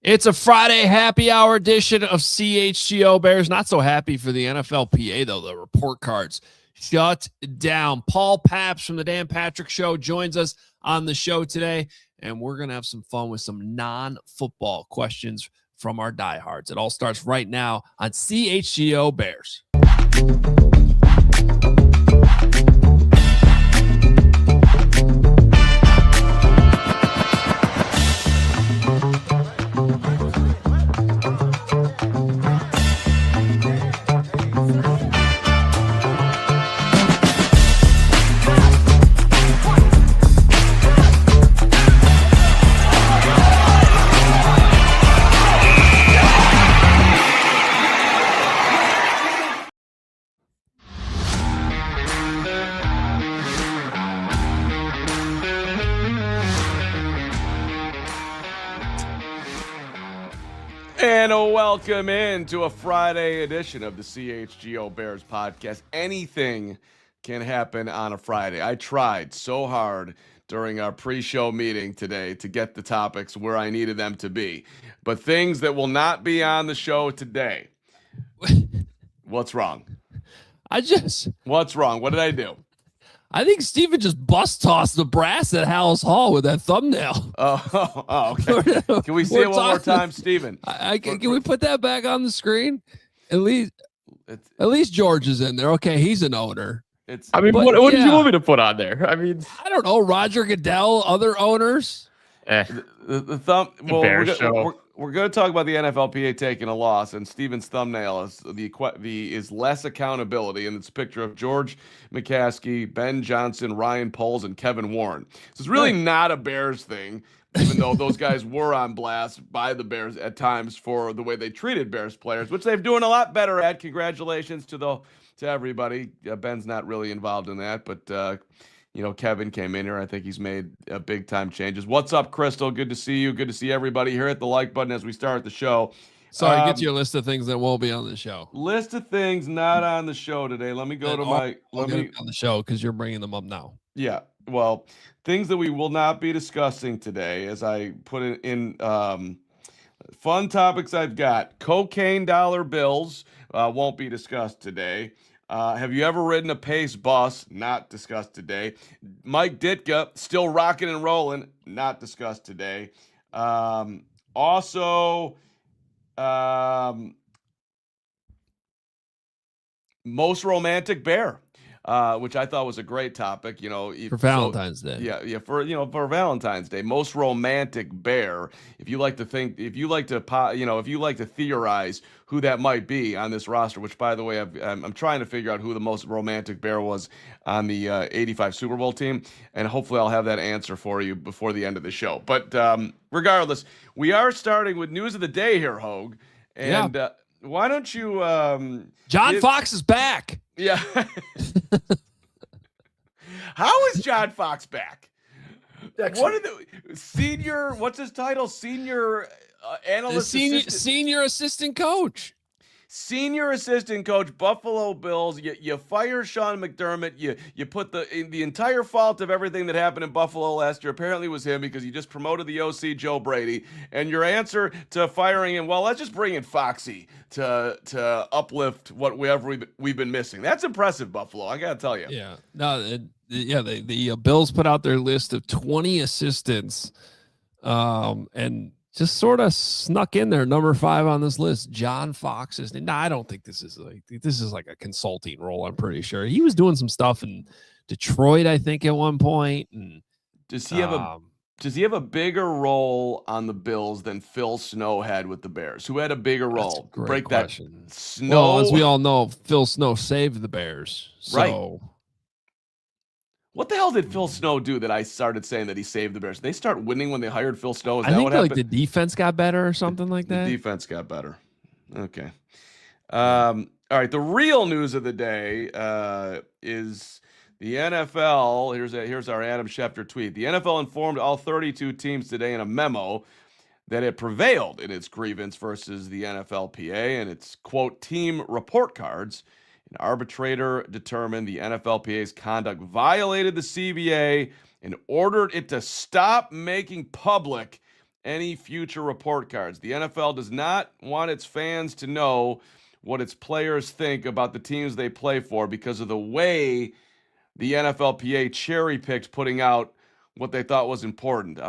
It's a Friday happy hour edition of CHGO Bears. Not so happy for the NFLPA, though. The report cards shut down. Paul Pabst from the Dan Patrick Show joins us on the show today, and we're going to have some fun with some non-football questions from our Diehards. It all starts right now on CHGO Bears. And welcome in to a Friday edition of the CHGO Bears Podcast. Anything can happen on a Friday. I tried so hard during our pre-show meeting today to get the topics where I needed them to be. But things that will not be on the show today. What's wrong? What's wrong? What did I do? I think Steven just bus-tossed the brass at Hallis Hall with that thumbnail. Oh, okay. Can we see it one more time, Steven? Can we put that back on the screen? At least George is in there. Okay, he's an owner. What did you want me to put on there? I mean, I don't know. Roger Goodell, other owners. The thumb. Well, we're going to talk about the NFLPA taking a loss, and Steven's thumbnail is less accountability, and it's a picture of George McCaskey, Ben Johnson, Ryan Poles, and Kevin Warren. So it's really not a Bears thing, even though those guys were on blast by the Bears at times for the way they treated Bears players, which they're doing a lot better at. Congratulations to everybody. Ben's not really involved in that, but Kevin came in here. I think he's made big-time changes. What's up, Crystal? Good to see you. Good to see everybody here. Hit the like button as we start the show. Sorry, get to your list of things that won't be on the show. List of things not on the show today. Let me go to my... on the show because you're bringing them up now. Yeah, well, things that we will not be discussing today, as I put it in fun topics I've got. Cocaine dollar bills won't be discussed today. Have you ever ridden a Pace bus? Not discussed today. Mike Ditka, still rocking and rolling. Not discussed today. Also, most romantic bear, which I thought was a great topic. For Valentine's Day. Yeah, for Valentine's Day, most romantic bear. If you like to theorize who that might be on this roster, which, by the way, I'm trying to figure out who the most romantic bear was on the 85 Super Bowl team, and hopefully I'll have that answer for you before the end of the show. But regardless, we are starting with news of the day here, Hoge. And why don't you... John Fox is back. Yeah. How is John Fox back? What's his title? Senior analyst, senior assistant coach. Senior assistant coach, Buffalo Bills. You fire Sean McDermott. You put the entire fault of everything that happened in Buffalo last year apparently was him because you just promoted the OC Joe Brady. And your answer to firing him, well, let's just bring in Foxy to uplift whatever we've been missing. That's impressive, Buffalo. I gotta tell you. Yeah. No. The Bills put out their list of 20 assistants, and just sort of snuck in there, number 5 on this list, John Fox. I don't think this is like a consulting role. I'm pretty sure he was doing some stuff in Detroit, I think, at one point. And does he have a bigger role on the Bills than Phil Snow had with the Bears? Who had a bigger role? Break question. That Snow. Well, as we all know, Phil Snow saved the Bears. So. Right. What the hell did Phil Snow do that I started saying that he saved the Bears? Did they start winning when they hired Phil Snow? I think the defense got better or something like that. The defense got better. Okay. All right. The real news of the day is the NFL. Here's our Adam Schefter tweet. The NFL informed all 32 teams today in a memo that it prevailed in its grievance versus the NFLPA and its, quote, team report cards. An arbitrator determined the NFLPA's conduct violated the CBA and ordered it to stop making public any future report cards. The NFL does not want its fans to know what its players think about the teams they play for because of the way the NFLPA cherry-picked putting out what they thought was important.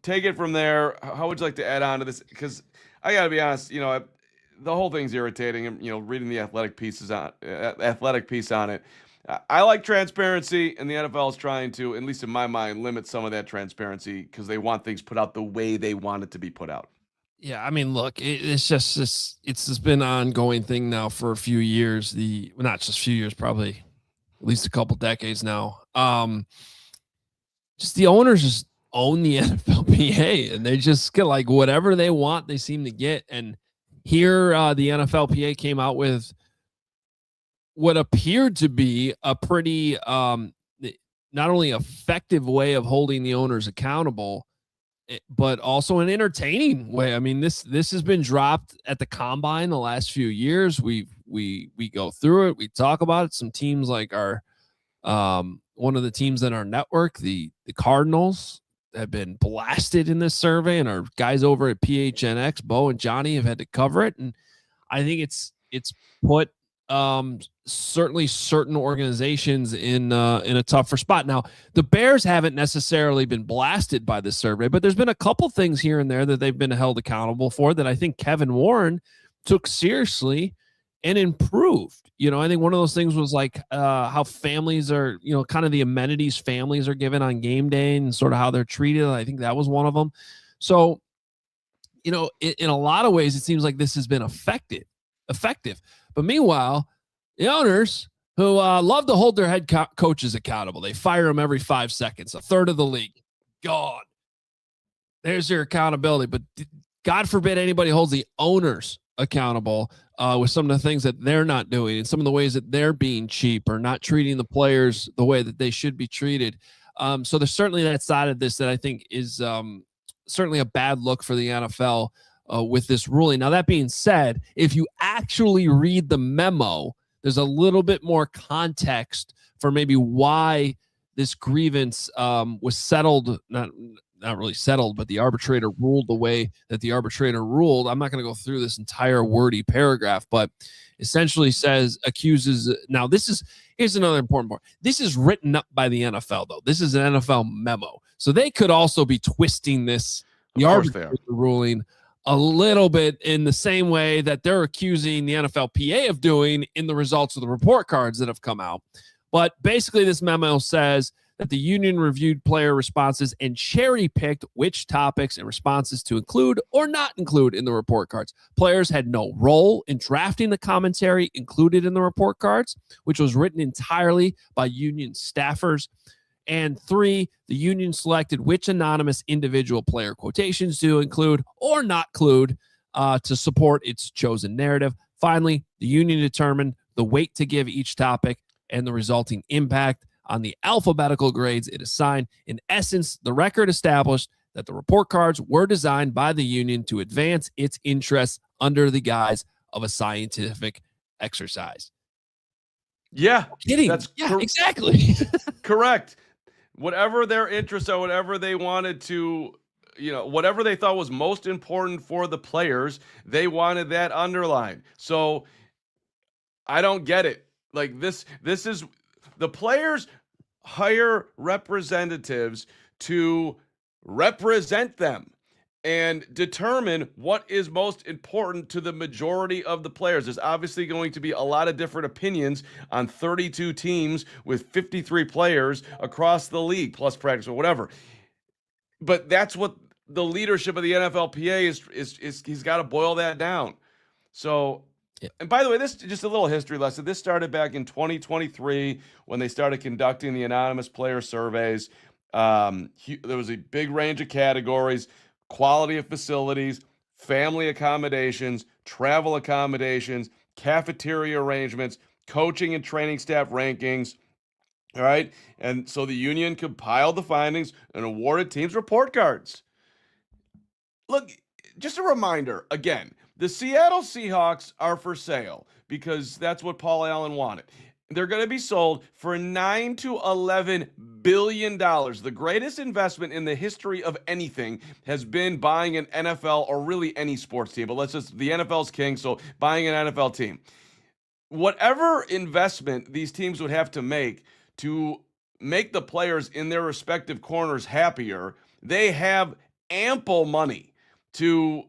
Take it from there. How would you like to add on to this? Because I got to be honest, the whole thing's irritating. And reading the athletic piece on it. I like transparency, and the NFL is trying to, at least in my mind, limit some of that transparency because they want things put out the way they want it to be put out. Yeah, I mean, look, it's just been an ongoing thing now for a few years. Not just a few years, probably at least a couple decades now. Just the owners just own the NFLPA, and they just get like whatever they want, they seem to get. And here, the NFLPA came out with what appeared to be a pretty, not only effective way of holding the owners accountable, but also an entertaining way. I mean, this has been dropped at the combine the last few years. We go through it. We talk about it. Some teams like one of the teams in our network, the Cardinals, have been blasted in this survey, and our guys over at PHNX, Bo and Johnny, have had to cover it. And I think it's put certainly certain organizations in a tougher spot. Now, the Bears haven't necessarily been blasted by this survey, but there's been a couple things here and there that they've been held accountable for that I think Kevin Warren took seriously and improved. I think one of those things was like how families are, kind of the amenities families are given on game day and sort of how they're treated. I think that was one of them. So, in a lot of ways, it seems like this has been effective. But meanwhile, the owners who love to hold their head coaches accountable, they fire them every 5 seconds, a third of the league gone. There's your accountability. But God forbid anybody holds the owners accountable with some of the things that they're not doing and some of the ways that they're being cheap or not treating the players the way that they should be treated. So there's certainly that side of this that I think is certainly a bad look for the NFL with this ruling. Now, that being said, if you actually read the memo, there's a little bit more context for maybe why this grievance was settled, not really settled, but the arbitrator ruled the way that the arbitrator ruled. I'm not going to go through this entire wordy paragraph, but essentially accuses. Now, here's another important part. This is written up by the NFL, though. This is an NFL memo. So they could also be twisting the arbitrator ruling a little bit in the same way that they're accusing the NFLPA of doing in the results of the report cards that have come out. But basically, this memo says that the union reviewed player responses and cherry-picked which topics and responses to include or not include in the report cards. Players had no role in drafting the commentary included in the report cards, which was written entirely by union staffers. And 3, the union selected which anonymous individual player quotations to include or not include to support its chosen narrative. Finally, the union determined the weight to give each topic and the resulting impact on the alphabetical grades it assigned. In essence, the record established that the report cards were designed by the union to advance its interests under the guise of a scientific exercise. Yeah, kidding. Exactly. Correct. Whatever their interests are, whatever they wanted to, whatever they thought was most important for the players, they wanted that underlined. So I don't get it. Like this is the players hire representatives to represent them and determine what is most important to the majority of the players. There's obviously going to be a lot of different opinions on 32 teams with 53 players across the league, plus practice or whatever. But that's what the leadership of the NFLPA is he's got to boil that down. So, yeah. And by the way, this just a little history lesson. This started back in 2023 when they started conducting the anonymous player surveys. There was a big range of categories: quality of facilities, family accommodations, travel accommodations, cafeteria arrangements, coaching and training staff rankings. All right. And so the union compiled the findings and awarded teams report cards. Look, just a reminder, again, the Seattle Seahawks are for sale because that's what Paul Allen wanted. They're going to be sold for $9 to $11 billion. The greatest investment in the history of anything has been buying an NFL or really any sports team. But the NFL's king, so buying an NFL team. Whatever investment these teams would have to make to make the players in their respective corners happier, they have ample money to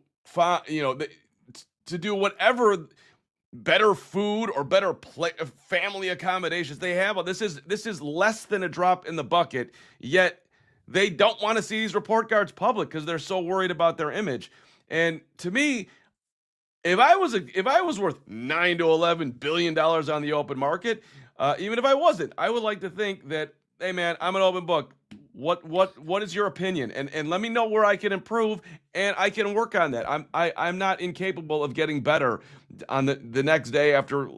do whatever, better food or better family accommodations they have. This is less than a drop in the bucket, yet they don't want to see these report cards public because they're so worried about their image. And to me, if I was worth $9 to $11 billion on the open market, even if I wasn't, I would like to think that, hey man, I'm an open book. What is your opinion? And let me know where I can improve, and I can work on that. I'm not incapable of getting better on the next day after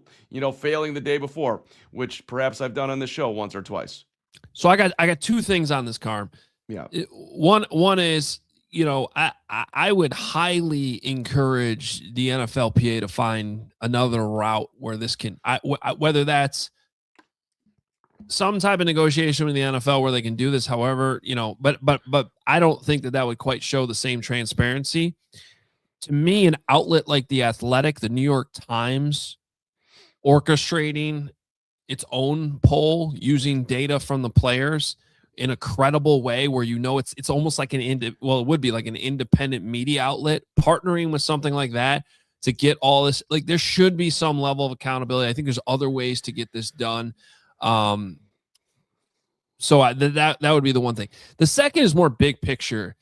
failing the day before, which perhaps I've done on this show once or twice. So I got two things on this, Carm. Yeah. One is, I would highly encourage the NFLPA to find another route where this can, whether that's some type of negotiation with the NFL where they can do this. However, but I don't think that would quite show the same transparency. To me, an outlet like The Athletic, the New York Times, orchestrating its own poll using data from the players in a credible way where it's almost like it would be like an independent media outlet partnering with something like that to get all this. Like, there should be some level of accountability. I think there's other ways to get this done. So that would be the one thing. The second is more big picture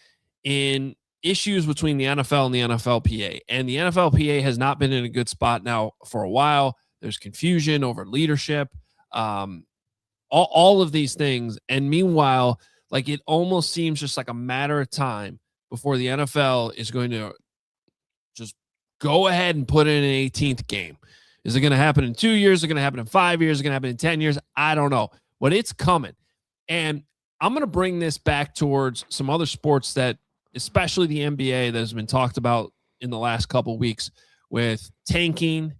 in issues between the NFL and the NFLPA. And the NFLPA has not been in a good spot now for a while. There's confusion over leadership, all of these things. And meanwhile, like, it almost seems just like a matter of time before the NFL is going to just go ahead and put in an 18th game. Is it going to happen in 2 years? Is it going to happen in 5 years? Is it going to happen in 10 years? I don't know, but it's coming. And I'm going to bring this back towards some other sports that, especially the NBA, that has been talked about in the last couple of weeks with tanking,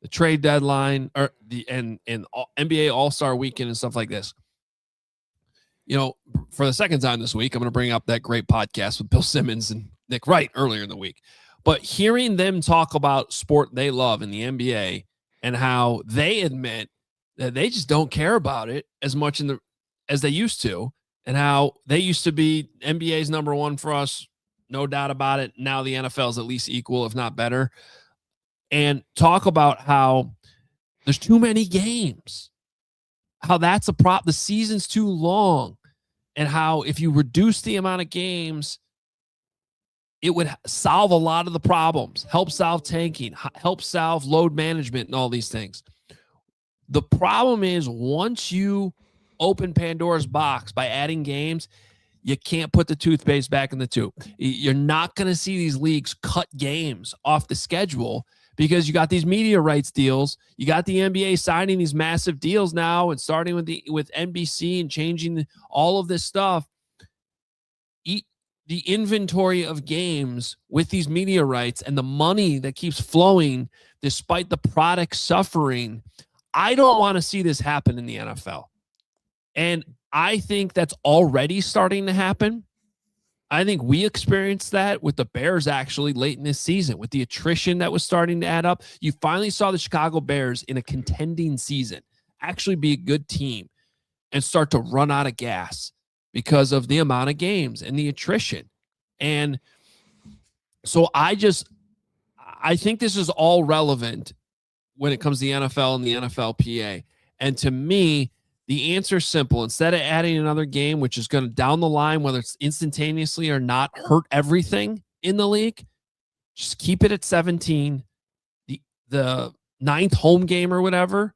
the trade deadline, or and NBA All-Star Weekend and stuff like this. For the second time this week, I'm going to bring up that great podcast with Bill Simmons and Nick Wright earlier in the week. But hearing them talk about sport they love in the NBA and how they admit that they just don't care about it as much as they used to, and how they used to be NBA's number one for us, no doubt about it. Now the NFL is at least equal, if not better. And talk about how there's too many games, how that's a the season's too long, and how if you reduce the amount of games, it would solve a lot of the problems, help solve tanking, help solve load management and all these things. The problem is, once you open Pandora's box by adding games, you can't put the toothpaste back in the tube. You're not going to see these leagues cut games off the schedule because you got these media rights deals. You got the NBA signing these massive deals now and starting with NBC and changing all of this stuff. The inventory of games with these media rights and the money that keeps flowing despite the product suffering. I don't want to see this happen in the NFL. And I think that's already starting to happen. I think we experienced that with the Bears actually late in this season with the attrition that was starting to add up. You finally saw the Chicago Bears in a contending season actually be a good team and start to run out of gas because of the amount of games and the attrition. And so I think this is all relevant when it comes to the NFL and the NFLPA. And to me, the answer is simple. Instead of adding another game, which is going to down the line, whether it's instantaneously or not, hurt everything in the league, just keep it at 17. The ninth home game or whatever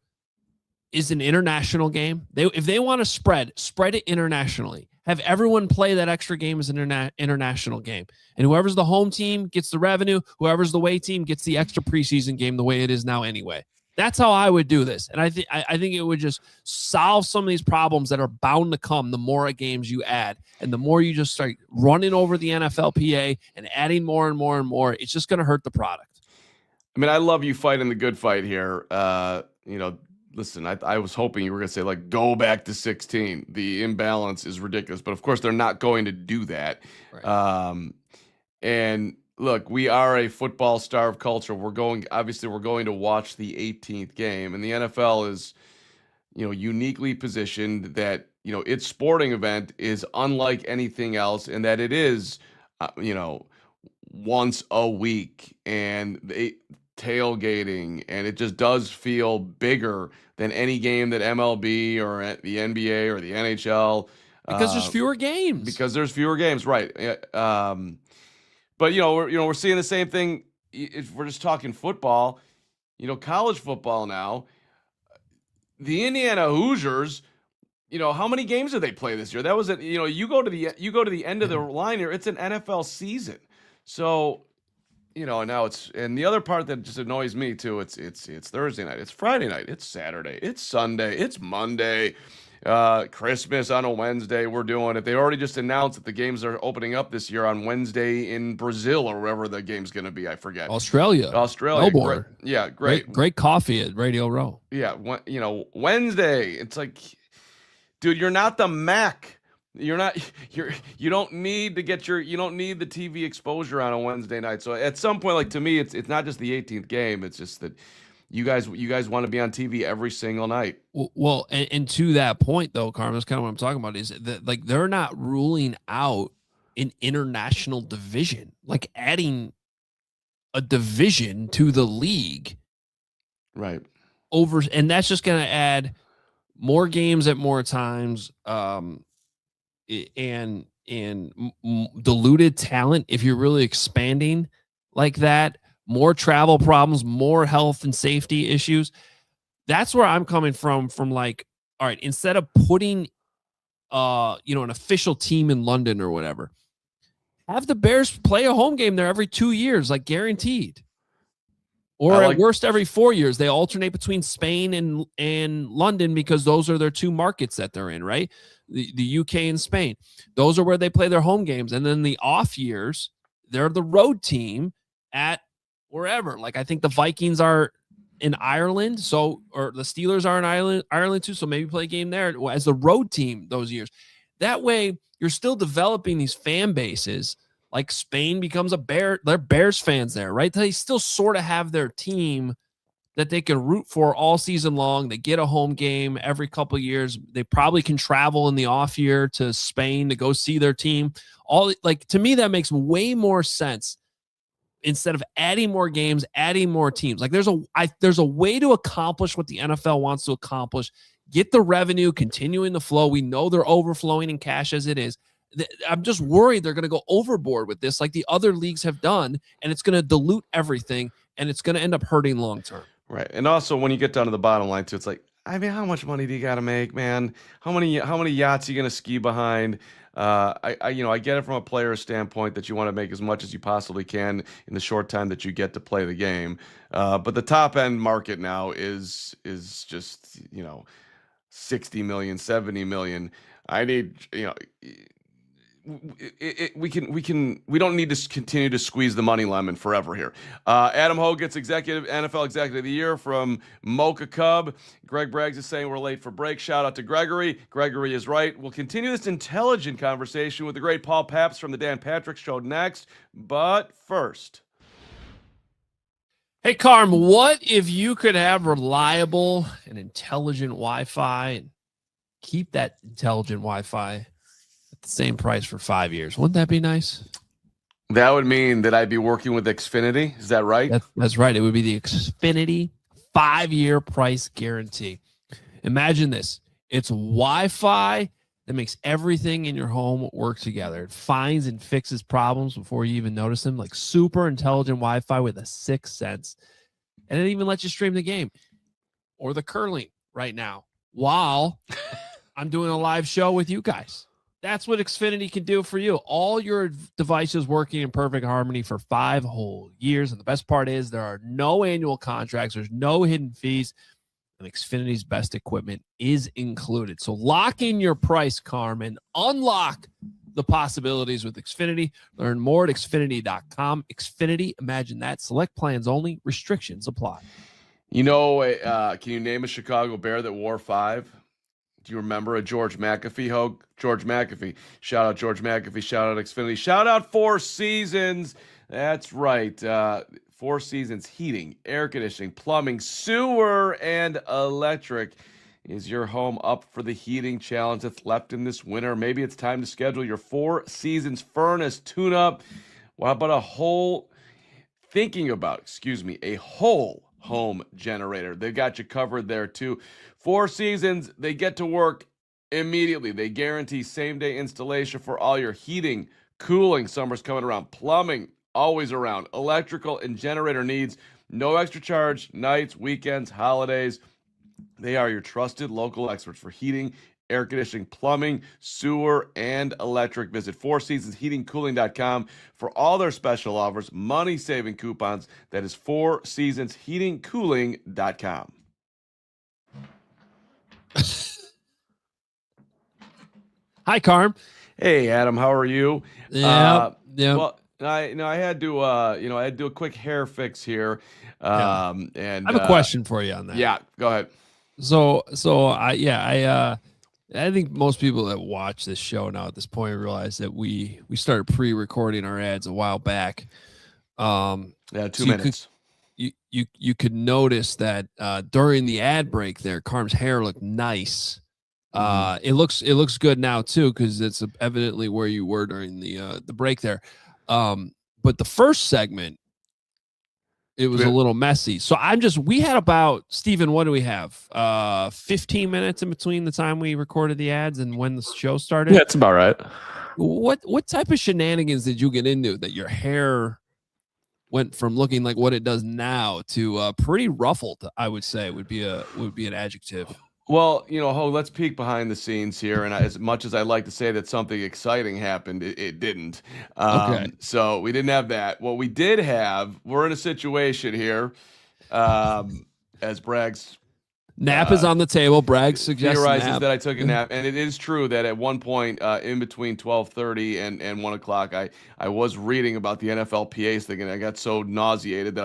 is an international game. If they want to spread it internationally. Have everyone play that extra game as an international game. And whoever's the home team gets the revenue. Whoever's the away team gets the extra preseason game the way it is now anyway. That's how I would do this. And I think it would just solve some of these problems that are bound to come the more games you add. And the more you just start running over the NFLPA and adding more and more and more, it's just going to hurt the product. I mean, I love you fighting the good fight here. listen, I was hoping you were going to say, like, go back to 16. The imbalance is ridiculous. But, of course, they're not going to do that. Right. And, look, we are a football-starved culture. We're going to watch the 18th game. And the NFL is, uniquely positioned that, its sporting event is unlike anything else, and that it is, once a week. And tailgating, and it just does feel bigger than any game that MLB or the NBA or the NHL, because there's fewer games. Because there's fewer games, right? But we're seeing the same thing. If we're just talking football, college football now. The Indiana Hoosiers, how many games did they play this year? That was it. You go to the end of the line here. It's an NFL season, so. Now and the other part that just annoys me too, it's Thursday night, it's Friday night, it's Saturday, it's Sunday, it's Monday, Christmas on a Wednesday. We're doing it. They already just announced that the games are opening up this year on Wednesday in Brazil or wherever the game's going to be. I forget. Australia. Melbourne. Great coffee at Radio Row. Yeah. Wednesday. It's like, dude, you're not the MAC. You don't need the TV exposure on a Wednesday night. So at some point, like, to me, it's not just the 18th game. It's just that you guys want to be on TV every single night. Well, and to that point though, Carman, that's kind of what I'm talking about, is that, like, they're not ruling out an international division, like adding a division to the league. Right. And that's just going to add more games at more times. And diluted talent, if you're really expanding like that, more travel problems, more health and safety issues. That's where I'm coming from like, all right, instead of putting an official team in London or whatever, have the Bears play a home game there every 2 years, like guaranteed. Or at worst every 4 years. They alternate between Spain and London because those are their two markets that they're in, right? The UK and Spain. Those are where they play their home games. And then the off years, they're the road team at wherever. Like, I think the Vikings are in Ireland, or the Steelers are in Ireland too, so maybe play a game there as the road team those years. That way, you're still developing these fan bases. Like, Spain becomes they're Bears fans there, right? They still sort of have their team that they can root for all season long. They get a home game every couple of years. They probably can travel in the off year to Spain to go see their team. To me, that makes way more sense instead of adding more games, adding more teams. Like, there's a way to accomplish what the NFL wants to accomplish. Get the revenue, continuing the flow. We know they're overflowing in cash as it is. I'm just worried they're going to go overboard with this like the other leagues have done, and it's going to dilute everything, and it's going to end up hurting long term. Right. And also, when you get down to the bottom line too, it's like, I mean, how much money do you got to make, man? How many yachts are you going to ski behind? I get it from a player standpoint that you want to make as much as you possibly can in the short time that you get to play the game. But the top end market now is just, 60 million, 70 million. I need, we don't need to continue to squeeze the money lemon forever here. Adam Hoge gets NFL Executive of the Year from Mocha Cub. Greg Braggs is saying we're late for break. Shout out to Gregory. Gregory is right. We'll continue this intelligent conversation with the great Paul Pabst from the Dan Patrick Show next. But first, hey, Carm, what if you could have reliable and intelligent Wi-Fi and keep that intelligent Wi-Fi at the same price for 5 years? Wouldn't that be nice? That would mean that I'd be working with Xfinity. Is that right? That's right. It would be the Xfinity 5-year price guarantee. Imagine this. It's Wi-Fi that makes everything in your home work together. It finds and fixes problems before you even notice them, like super intelligent Wi-Fi with a sixth sense. And it even lets you stream the game or the curling right now while I'm doing a live show with you guys. That's what Xfinity can do for you. All your devices working in perfect harmony for 5 whole years. And the best part is there are no annual contracts. There's no hidden fees. And Xfinity's best equipment is included. So lock in your price, Carman. Unlock the possibilities with Xfinity. Learn more at Xfinity.com. Xfinity, imagine that. Select plans only. Restrictions apply. You know, can you name a Chicago Bear that wore 5? Do you remember a George McAfee, Hoge? George McAfee. Shout out George McAfee. Shout out Xfinity. Shout out Four Seasons. That's right. Four Seasons heating, air conditioning, plumbing, sewer, and electric. Is your home up for the heating challenge that's left in this winter? Maybe it's time to schedule your Four Seasons furnace tune-up. How about a whole home generator? They got you covered there too. Four Seasons, they get to work immediately. They guarantee same-day installation for all your heating, cooling, summer's coming around, plumbing, always around, electrical and generator needs. No extra charge, nights, weekends, holidays. They are your trusted local experts for heating, air conditioning, plumbing, sewer, and electric. Visit fourseasonsheatingcooling.com for all their special offers, money-saving coupons. That is fourseasonsheatingcooling.com. Hi, Carm. Hey, Adam. How are you? Yeah. Well, I had to I had to do a quick hair fix here. And I have a question for you on that. Yeah, go ahead. So I think most people that watch this show now at this point realize that we started pre-recording our ads a while back. 2 minutes. You could notice that during the ad break there, Carm's hair looked nice. It looks good now too, because it's evidently where you were during the break there. But the first segment, it was a little messy. So we had about, Steven, what do we have? 15 minutes in between the time we recorded the ads and when the show started? Yeah, that's about right. What type of shenanigans did you get into that your hair went from looking like what it does now to pretty ruffled, I would say would be an adjective? Well, let's peek behind the scenes here. And as much as I'd like to say that something exciting happened, it didn't. Okay. So we didn't have that. What we did have, we're in a situation here, as Bragg's nap is on the table. Bragg suggests theorizes that I took a nap, and it is true that at one point in between 12:30 and 1 o'clock, I was reading about the NFLPA thing, and I got so nauseated that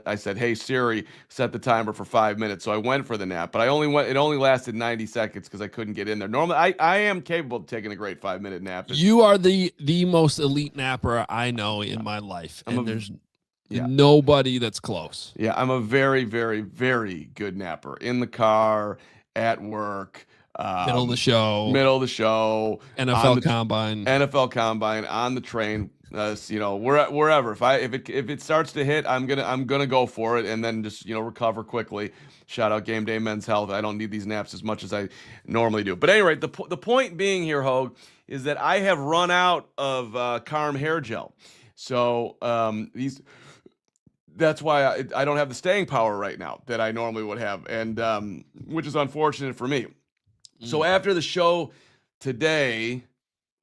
I said, "Hey Siri, set the timer for 5 minutes." So I went for the nap, but it only lasted 90 seconds because I couldn't get in there. Normally, I am capable of taking a great 5-minute nap. You are the most elite napper I know in my life, there's nobody that's close. Yeah, I'm a very, very, very good napper. In the car, at work, middle of the show, NFL combine, on the train, wherever. If it starts to hit, I'm gonna go for it, and then just recover quickly. Shout out Game Day Men's Health. I don't need these naps as much as I normally do. But anyway, the point being here, Hoge, is that I have run out of Carm hair gel. So that's why I don't have the staying power right now that I normally would have, and which is unfortunate for me. So after the show today,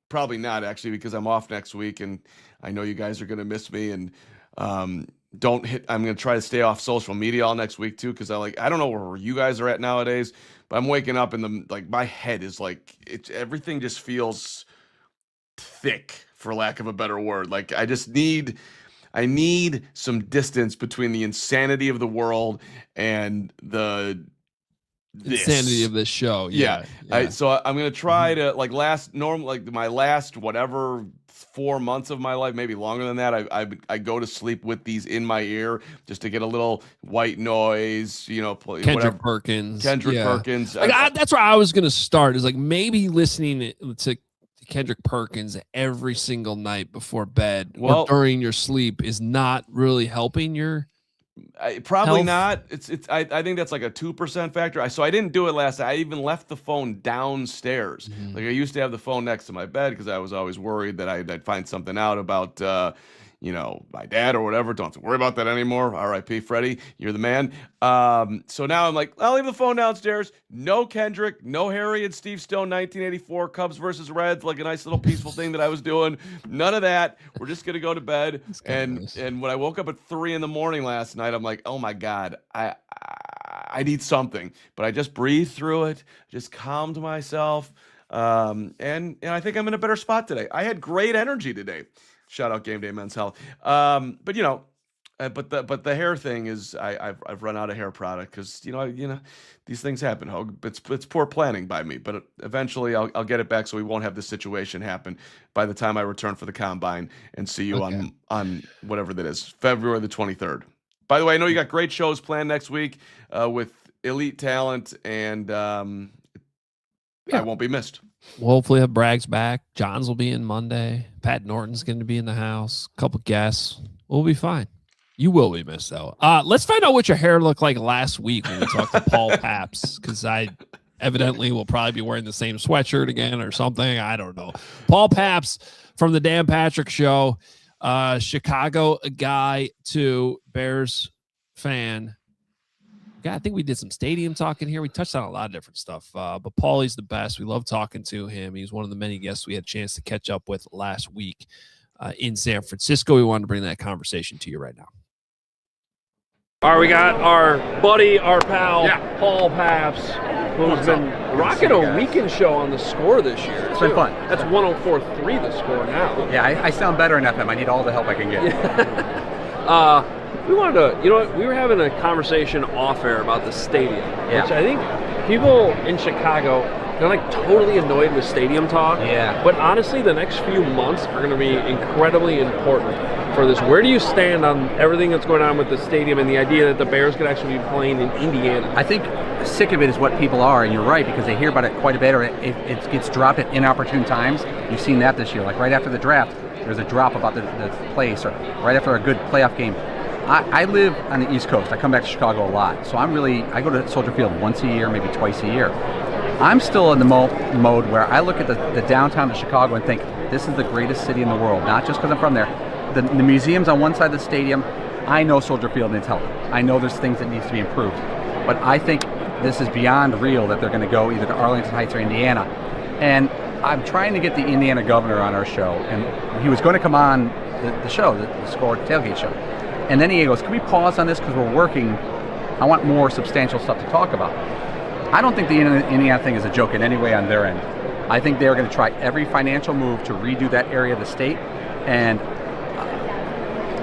probably not actually, because I'm off next week, and I know you guys are going to miss me, and I'm going to try to stay off social media all next week too, because I don't know where you guys are at nowadays, but I'm waking up and my head is everything just feels thick, for lack of a better word. I need some distance between the insanity of the world and the insanity of this show. Yeah. So I'm gonna try to my last whatever 4 months of my life, maybe longer than that. I go to sleep with these in my ear just to get a little white noise. Kendrick Perkins. That's where I was gonna start. Is maybe listening to Kendrick Perkins every single night before bed or during your sleep is not really helping your probably health. Not. I think that's like a 2% factor. So I didn't do it last night. I even left the phone downstairs. I used to have the phone next to my bed because I was always worried that I'd find something out about my dad or whatever. Don't have to worry about that anymore. R.I.P. Freddie, you're the man. So now I'm I'll leave the phone downstairs. No Kendrick, no Harry and Steve Stone 1984 Cubs versus Reds, like a nice little peaceful thing that I was doing. None of that. We're just gonna go to bed. And when I woke up at 3 a.m. last night, I'm like, oh my God, I need something. But I just breathed through it, just calmed myself. And I think I'm in a better spot today. I had great energy today. Shout out Game Day Men's Health. But But the hair thing is I've run out of hair product because these things happen. Hoge. It's poor planning by me, but eventually I'll get it back so we won't have this situation happen by the time I return for the combine and see you on whatever that is, February the 23rd. By the way, I know you got great shows planned next week with elite talent, and I won't be missed. We'll hopefully have Bragg's back. Johns will be in Monday. Pat Norton's going to be in the house. A couple guests. We'll be fine. You will be missed, though. Let's find out what your hair looked like last week when we talked to Paul Pabst, because I evidently will probably be wearing the same sweatshirt again or something. I don't know. Paul Pabst from the Dan Patrick Show, Chicago guy to Bears fan. Yeah, I think we did some stadium talking here. We touched on a lot of different stuff, but Paulie's the best. We love talking to him. He's one of the many guests we had a chance to catch up with last week in San Francisco. We wanted to bring that conversation to you right now. All right, we got our buddy, our pal, Paul Pabst, who's been rocking a weekend show on the Score this year. It's been fun. That's 104.3 the Score now. Yeah, I sound better in FM. I need all the help I can get. We wanted to, we were having a conversation off air about the stadium, which I think people in Chicago, they're like totally annoyed with stadium talk. Yeah. But honestly, the next few months are going to be incredibly important for this. Where do you stand on everything that's going on with the stadium and the idea that the Bears could actually be playing in Indiana? I think sick of it is what people are, and you're right, because they hear about it quite a bit, or it gets dropped at inopportune times. You've seen that this year. Like right after the draft, there's a drop about the place, or right after a good playoff game. I live on the East Coast. I come back to Chicago a lot. So I go to Soldier Field once a year, maybe twice a year. I'm still in the mode where I look at the downtown of Chicago and think, this is the greatest city in the world, not just because I'm from there. The museum's on one side of the stadium. I know Soldier Field needs help. I know there's things that needs to be improved. But I think this is beyond real that they're going to go either to Arlington Heights or Indiana. And I'm trying to get the Indiana governor on our show, and he was going to come on the show, the Score Tailgate show. And then he goes, can we pause on this because we're working? I want more substantial stuff to talk about. I don't think the Indiana thing is a joke in any way on their end. I think they're going to try every financial move to redo that area of the state. And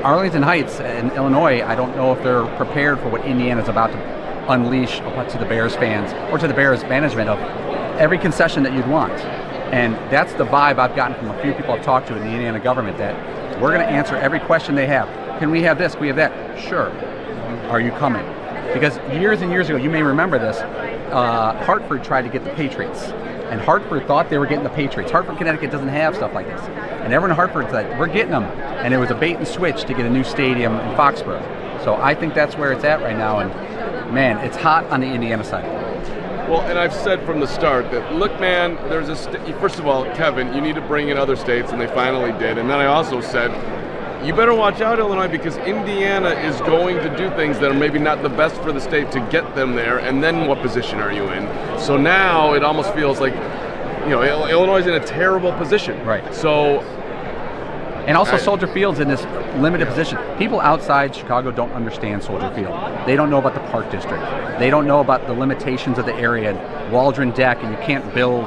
Arlington Heights in Illinois, I don't know if they're prepared for what Indiana's about to unleash to the Bears fans or to the Bears management of every concession that you'd want. And that's the vibe I've gotten from a few people I've talked to in the Indiana government, that we're going to answer every question they have. Can we have this? Can we have that? Sure. Are you coming? Because years and years ago, you may remember this, Hartford tried to get the Patriots. And Hartford thought they were getting the Patriots. Hartford, Connecticut doesn't have stuff like this. And everyone in Hartford said, we're getting them. And it was a bait and switch to get a new stadium in Foxborough. So I think that's where it's at right now. And man, it's hot on the Indiana side. Well, and I've said from the start that, look, man, there's first of all, Kevin, you need to bring in other states, and they finally did. And then I also said, you better watch out, Illinois, because Indiana is going to do things that are maybe not the best for the state to get them there, and then what position are you in? So now it almost feels like, Illinois is in a terrible position. Right. So, and also Soldier Field's in this limited position. People outside Chicago don't understand Soldier Field. They don't know about the Park District. They don't know about the limitations of the area, and Waldron Deck, and you can't build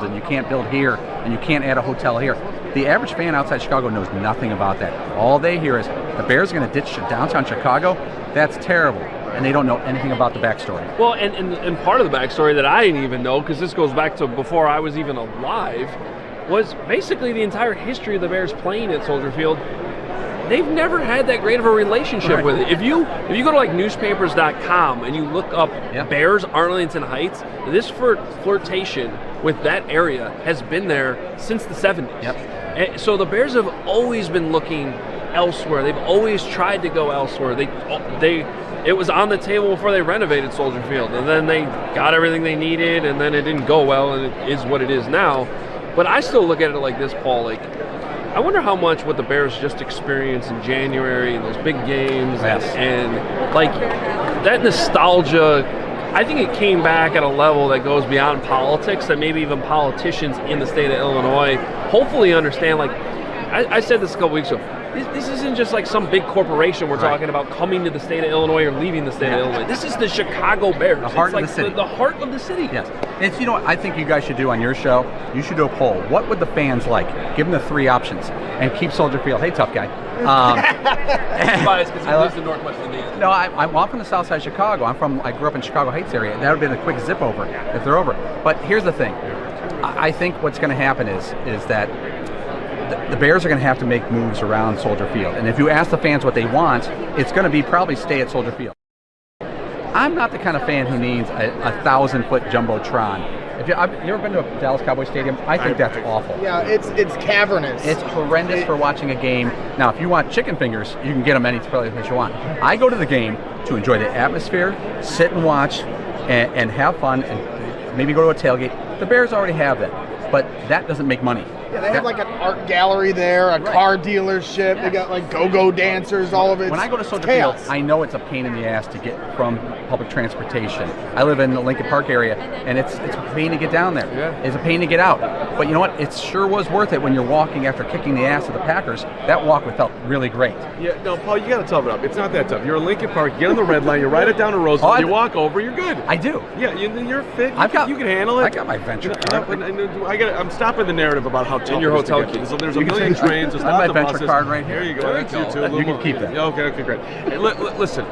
here, and you can't add a hotel here. The average fan outside Chicago knows nothing about that. All they hear is the Bears are going to ditch downtown Chicago. That's terrible. And they don't know anything about the backstory. Well, and part of the backstory that I didn't even know, because this goes back to before I was even alive, was basically the entire history of the Bears playing at Soldier Field. They've never had that great of a relationship with it. If you go to like newspapers.com and you look up Bears Arlington Heights, this flirtation with that area has been there since the 70s. Yep. So the Bears have always been looking elsewhere. They've always tried to go elsewhere. It was on the table before they renovated Soldier Field, and then they got everything they needed, and then it didn't go well, and it is what it is now. But I still look at it like this, Paul. Like, I wonder how much what the Bears just experienced in January and those big games, and like that nostalgia. I think it came back at a level that goes beyond politics, that maybe even politicians in the state of Illinois hopefully understand. Like I said this a couple weeks ago, this isn't just like some big corporation we're talking about coming to the state of Illinois or leaving the state of Illinois. This is the Chicago Bears. The heart of the city. The heart of the city. Yes. It's, you know what I think you guys should do on your show? You should do a poll. What would the fans like? Give them the 3 options and keep Soldier Field. Hey, tough guy. Biased because he lives in Northwest Indiana. No, I'm from the south side of Chicago. I grew up in Chicago Heights area. That would have been a quick zip over if they're over. But here's the thing. I think what's going to happen is that the Bears are going to have to make moves around Soldier Field. And if you ask the fans what they want, it's going to be probably stay at Soldier Field. I'm not the kind of fan who needs a 1,000-foot jumbotron. If you ever been to a Dallas Cowboys stadium? I think that's awful. Yeah, it's cavernous. It's horrendous for watching a game. Now, if you want chicken fingers, you can get them any place you want. I go to the game to enjoy the atmosphere, sit and watch, and have fun, and maybe go to a tailgate. The Bears already have that, but that doesn't make money. Yeah, they have like an art gallery there, a car dealership. They got like go-go dancers, all of it. When I go to Soldier Field, I know it's a pain in the ass to get from public transportation. I live in the Lincoln Park area, and it's a pain to get down there. Yeah. It's a pain to get out. But you know what? It sure was worth it when you're walking after kicking the ass of the Packers. That walk felt really great. Yeah, no, Paul, you got to tough it up. It's not that tough. You're in Lincoln Park, you get on the red line, you ride it down to Roosevelt, you walk over, you're good. I do. Yeah, you're fit. You can handle it. I got my venture card. I'm stopping the narrative about how tough in your it is hotel to get. key. So there's a million trains. There's I have lots my of venture buses. card right here. There you go. There That's you you go. too. You can keep that. Yeah, okay, great. Hey, listen.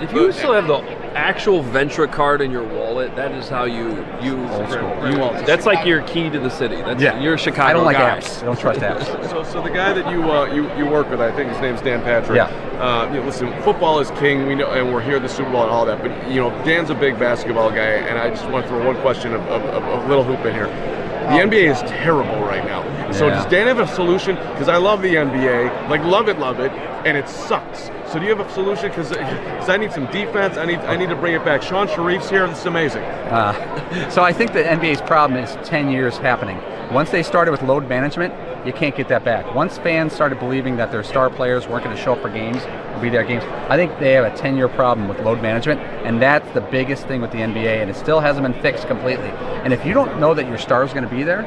If you still have the actual Ventra card in your wallet, that is how you Old school. that's like your key to the city. You're a Chicago I don't like guy. apps. I don't trust apps. So the guy that you work with, I think his name's Dan Patrick. Yeah. Listen, football is king. We know, and we're here at the Super Bowl and all that. But Dan's a big basketball guy, and I just want to throw one question of little hoop in here. The NBA is terrible right now. So does Dan have a solution? Because I love the NBA, like love it, and it sucks. So do you have a solution? Because I need some defense. I need to bring it back. Sean Sharif's here. This is amazing. So I think the NBA's problem is 10 years happening. Once they started with load management, you can't get that back. Once fans started believing that their star players weren't going to show up for games, or be there at games, I think they have a 10-year problem with load management, and that's the biggest thing with the NBA, and it still hasn't been fixed completely. And if you don't know that your star is going to be there,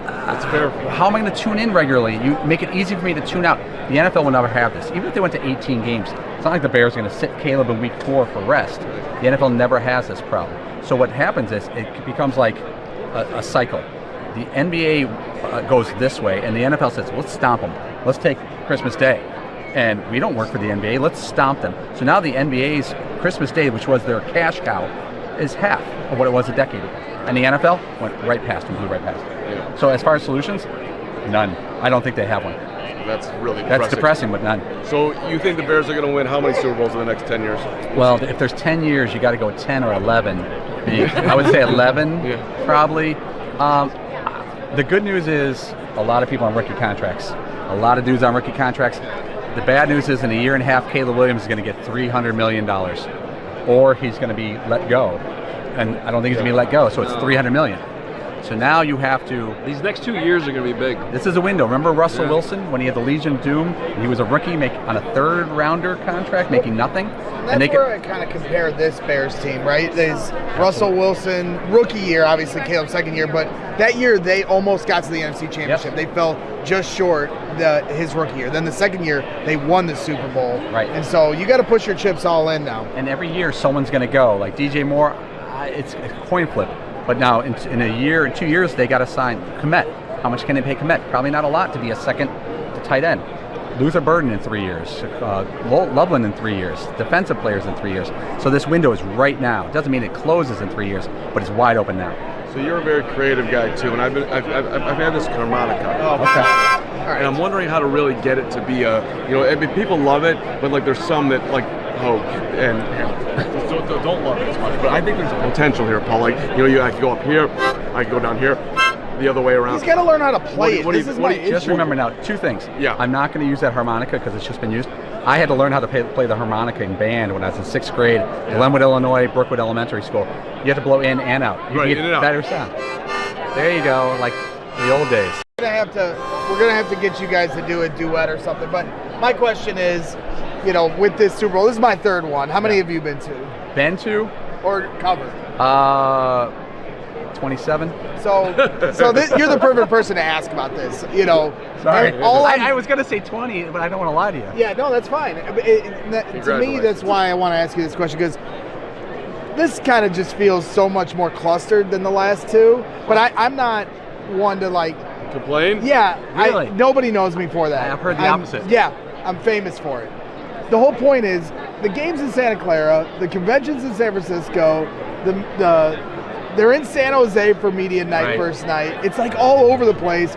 that's fair. How am I going to tune in regularly? You make it easy for me to tune out. The NFL will never have this. Even if they went to 18 games, it's not like the Bears are going to sit Caleb in week 4 for rest. The NFL never has this problem. So what happens is it becomes like a cycle. The NBA goes this way, and the NFL says, let's stomp them. Let's take Christmas Day. And we don't work for the NBA. Let's stomp them. So now the NBA's Christmas Day, which was their cash cow, is half of what it was a decade ago. And the NFL went right past them, blew right past them. Yeah. So as far as solutions, none. I don't think they have one. That's really depressing. That's depressing, but none. So you think the Bears are going to win how many Super Bowls in the next 10 years? Well, if there's 10 years, you got to go 10 or 11. I would say 11, probably. The good news is a lot of people on rookie contracts. A lot of dudes on rookie contracts. The bad news is in a year and a half, Caleb Williams is going to get $300 million. Or he's going to be let go. And I don't think he's going to be let go, so it's $300 million. So now you have to... These next 2 years are going to be big. This is a window. Remember Russell Wilson when he had the Legion of Doom? He was a rookie on a third-rounder contract, making nothing. And that's where I kind of compare this Bears team, right? There's Russell Wilson, rookie year, obviously Caleb's second year, but that year they almost got to the NFC Championship. They fell just short his rookie year. Then the second year, they won the Super Bowl. Right. And so you got to push your chips all in now. And every year someone's going to go. Like DJ Moore, it's a coin flip. But now in a year and 2 years, they got to sign Komet. How much can they pay Komet? Probably not a lot to be a second tight end. Luther Burden in 3 years. Loveland in 3 years. Defensive players in 3 years. So this window is right now. It doesn't mean it closes in 3 years, but it's wide open now. So you're a very creative guy too, and I've had this harmonica. Oh, okay. All right. And I'm wondering how to really get it to be I mean, people love it, but like there's some that like Hoge and don't love it as much. But I think there's a potential here, Paul. Like I could go up here, I could go down here, the other way around. He's got to learn how to play it. Just remember now, two things. Yeah. I'm not going to use that harmonica because it's just been used. I had to learn how to play the harmonica in band when I was in 6th grade, Glenwood, Illinois, Brookwood Elementary School. You have to blow in and out. You right, get better sound. There you go, like the old days. We're gonna have to get you guys to do a duet or something. But my question is, with this Super Bowl, this is my third one. How many have you been to? Been to? Or covered? 27. So you're the perfect person to ask about this. Sorry. I was going to say 20, but I don't want to lie to you. Yeah, no, that's fine. To me, that's why I want to ask you this question, because this kind of just feels so much more clustered than the last two. But I'm not one to like complain. Yeah, really? Nobody knows me for that. I've heard the opposite. Yeah, I'm famous for it. The whole point is the game's in Santa Clara, the convention's in San Francisco, they're in San Jose for media night, first night. It's like all over the place.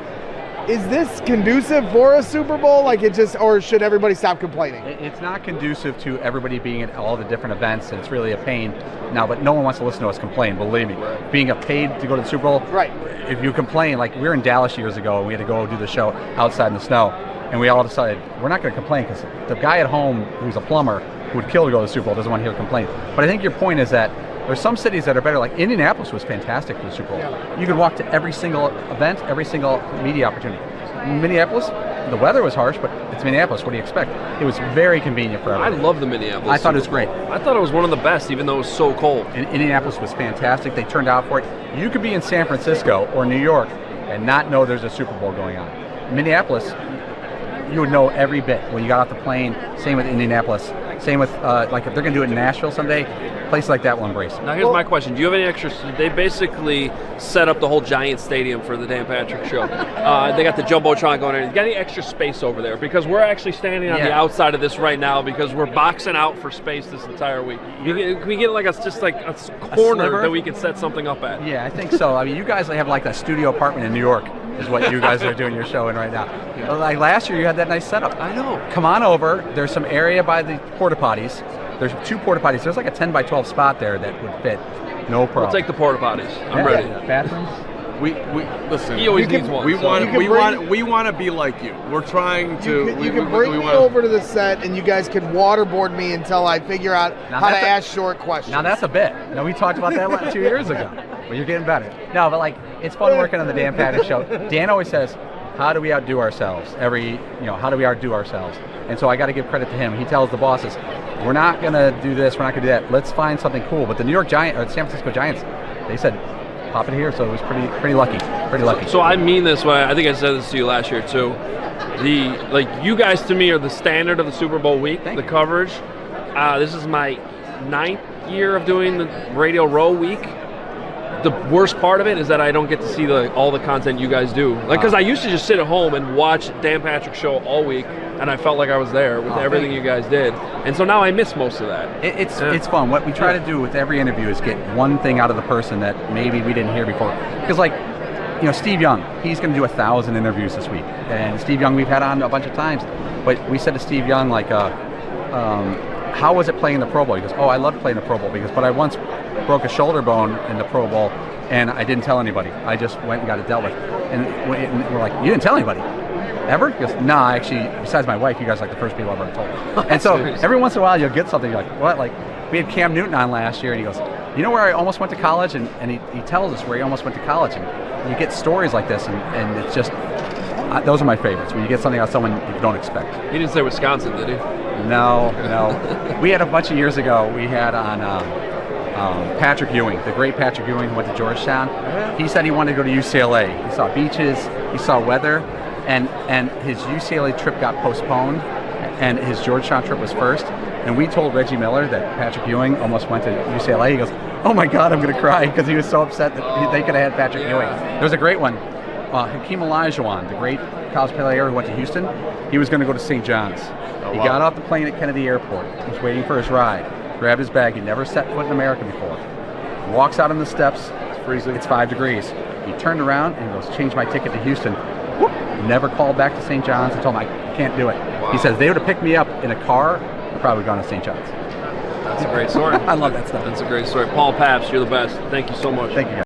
Is this conducive for a Super Bowl? Like or should everybody stop complaining? It's not conducive to everybody being at all the different events, and it's really a pain now. But no one wants to listen to us complain. Believe me, being paid to go to the Super Bowl. Right. If you complain, like we were in Dallas years ago, and we had to go do the show outside in the snow, and we all decided we're not going to complain because the guy at home who's a plumber who would kill to go to the Super Bowl doesn't want to hear complain. But I think your point is that there's some cities that are better. Like Indianapolis was fantastic for the Super Bowl. Yeah. You could walk to every single event, every single media opportunity. Minneapolis, the weather was harsh, but it's Minneapolis. What do you expect? It was very convenient for everybody. I love the Minneapolis. I thought it was great. I thought it was one of the best, even though it was so cold. And Indianapolis was fantastic. They turned out for it. You could be in San Francisco or New York and not know there's a Super Bowl going on. Minneapolis, you would know every bit when you got off the plane. Same with Indianapolis. Same with, like if they're going to do it in Nashville someday, places like that will embrace it. Now here's my question. Do you have any extra, they basically set up the whole giant stadium for the Dan Patrick Show. They got the Jumbotron going in. You got any extra space over there? Because we're actually standing on the outside of this right now because we're boxing out for space this entire week. Can we get like a corner that we can set something up at? Yeah, I think so. I mean, you guys have like a studio apartment in New York is what you guys are doing your show in right now. Yeah. Like last year you had that nice setup. I know. Come on over. There's some area by the porta potties. There's 2 porta potties. There's like a 10 by 12 spot there that would fit. No problem. We'll take the porta potties. I'm ready. Bathrooms. We listen. He always needs one. We want to be like you. We're trying to. You can bring me over to the set, and you guys can waterboard me until I figure out how to ask short questions. Now that's a bit. No, we talked about that 2 years ago. Well, you're getting better. No, but like it's fun working on the Dan Patrick Show. Dan always says, "How do we outdo ourselves?" How do we outdo ourselves? And so I got to give credit to him. He tells the bosses, "We're not gonna do this. We're not gonna do that. Let's find something cool." But the New York Giants or the San Francisco Giants, they said, "Pop it here." So it was pretty lucky. Pretty lucky. So I mean this way. I think I said this to you last year too. You guys to me are the standard of the Super Bowl week. The coverage. This is my 9th year of doing the Radio Row week. The worst part of it is that I don't get to see all the content you guys do. Because I used to just sit at home and watch Dan Patrick Show all week, and I felt like I was there with everything you guys did. And so now I miss most of that. It's fun. What we try to do with every interview is get one thing out of the person that maybe we didn't hear before. Because Steve Young, he's going to do 1,000 interviews this week. And Steve Young we've had on a bunch of times. But we said to Steve Young, how was it playing the Pro Bowl? He goes, I loved playing the Pro Bowl but I once broke a shoulder bone in the Pro Bowl and I didn't tell anybody. I just went and got it dealt with. And we're like, you didn't tell anybody? Ever? He goes, nah, actually, besides my wife, you guys are like the first people I've ever told. And so every once in a while you'll get something, you're like, what? Like, we had Cam Newton on last year and he goes, you know where I almost went to college? And he tells us where he almost went to college. And you get stories like this and it's just, those are my favorites, when you get something out of someone you don't expect. He didn't say Wisconsin, did he? No. We had a bunch of years ago, we had on Patrick Ewing, the great Patrick Ewing who went to Georgetown. He said he wanted to go to UCLA. He saw beaches, he saw weather, and his UCLA trip got postponed, and his Georgetown trip was first. And we told Reggie Miller that Patrick Ewing almost went to UCLA. He goes, oh my God, I'm going to cry, because he was so upset that they could have had Patrick Ewing. There's a great one. Hakeem Olajuwon, the great college player who went to Houston, he was going to go to St. John's. He got off the plane at Kennedy Airport. He was waiting for his ride. Grabbed his bag. He'd never set foot in America before. Walks out on the steps. It's freezing. It's 5 degrees. He turned around and goes, change my ticket to Houston. Whoop. Never called back to St. John's and told him, I can't do it. Wow. He says, they would have picked me up in a car. I'd probably gone to St. John's. That's a great story. I love that stuff. That's a great story. Paul Pabst, you're the best. Thank you so much. Thank you, guys.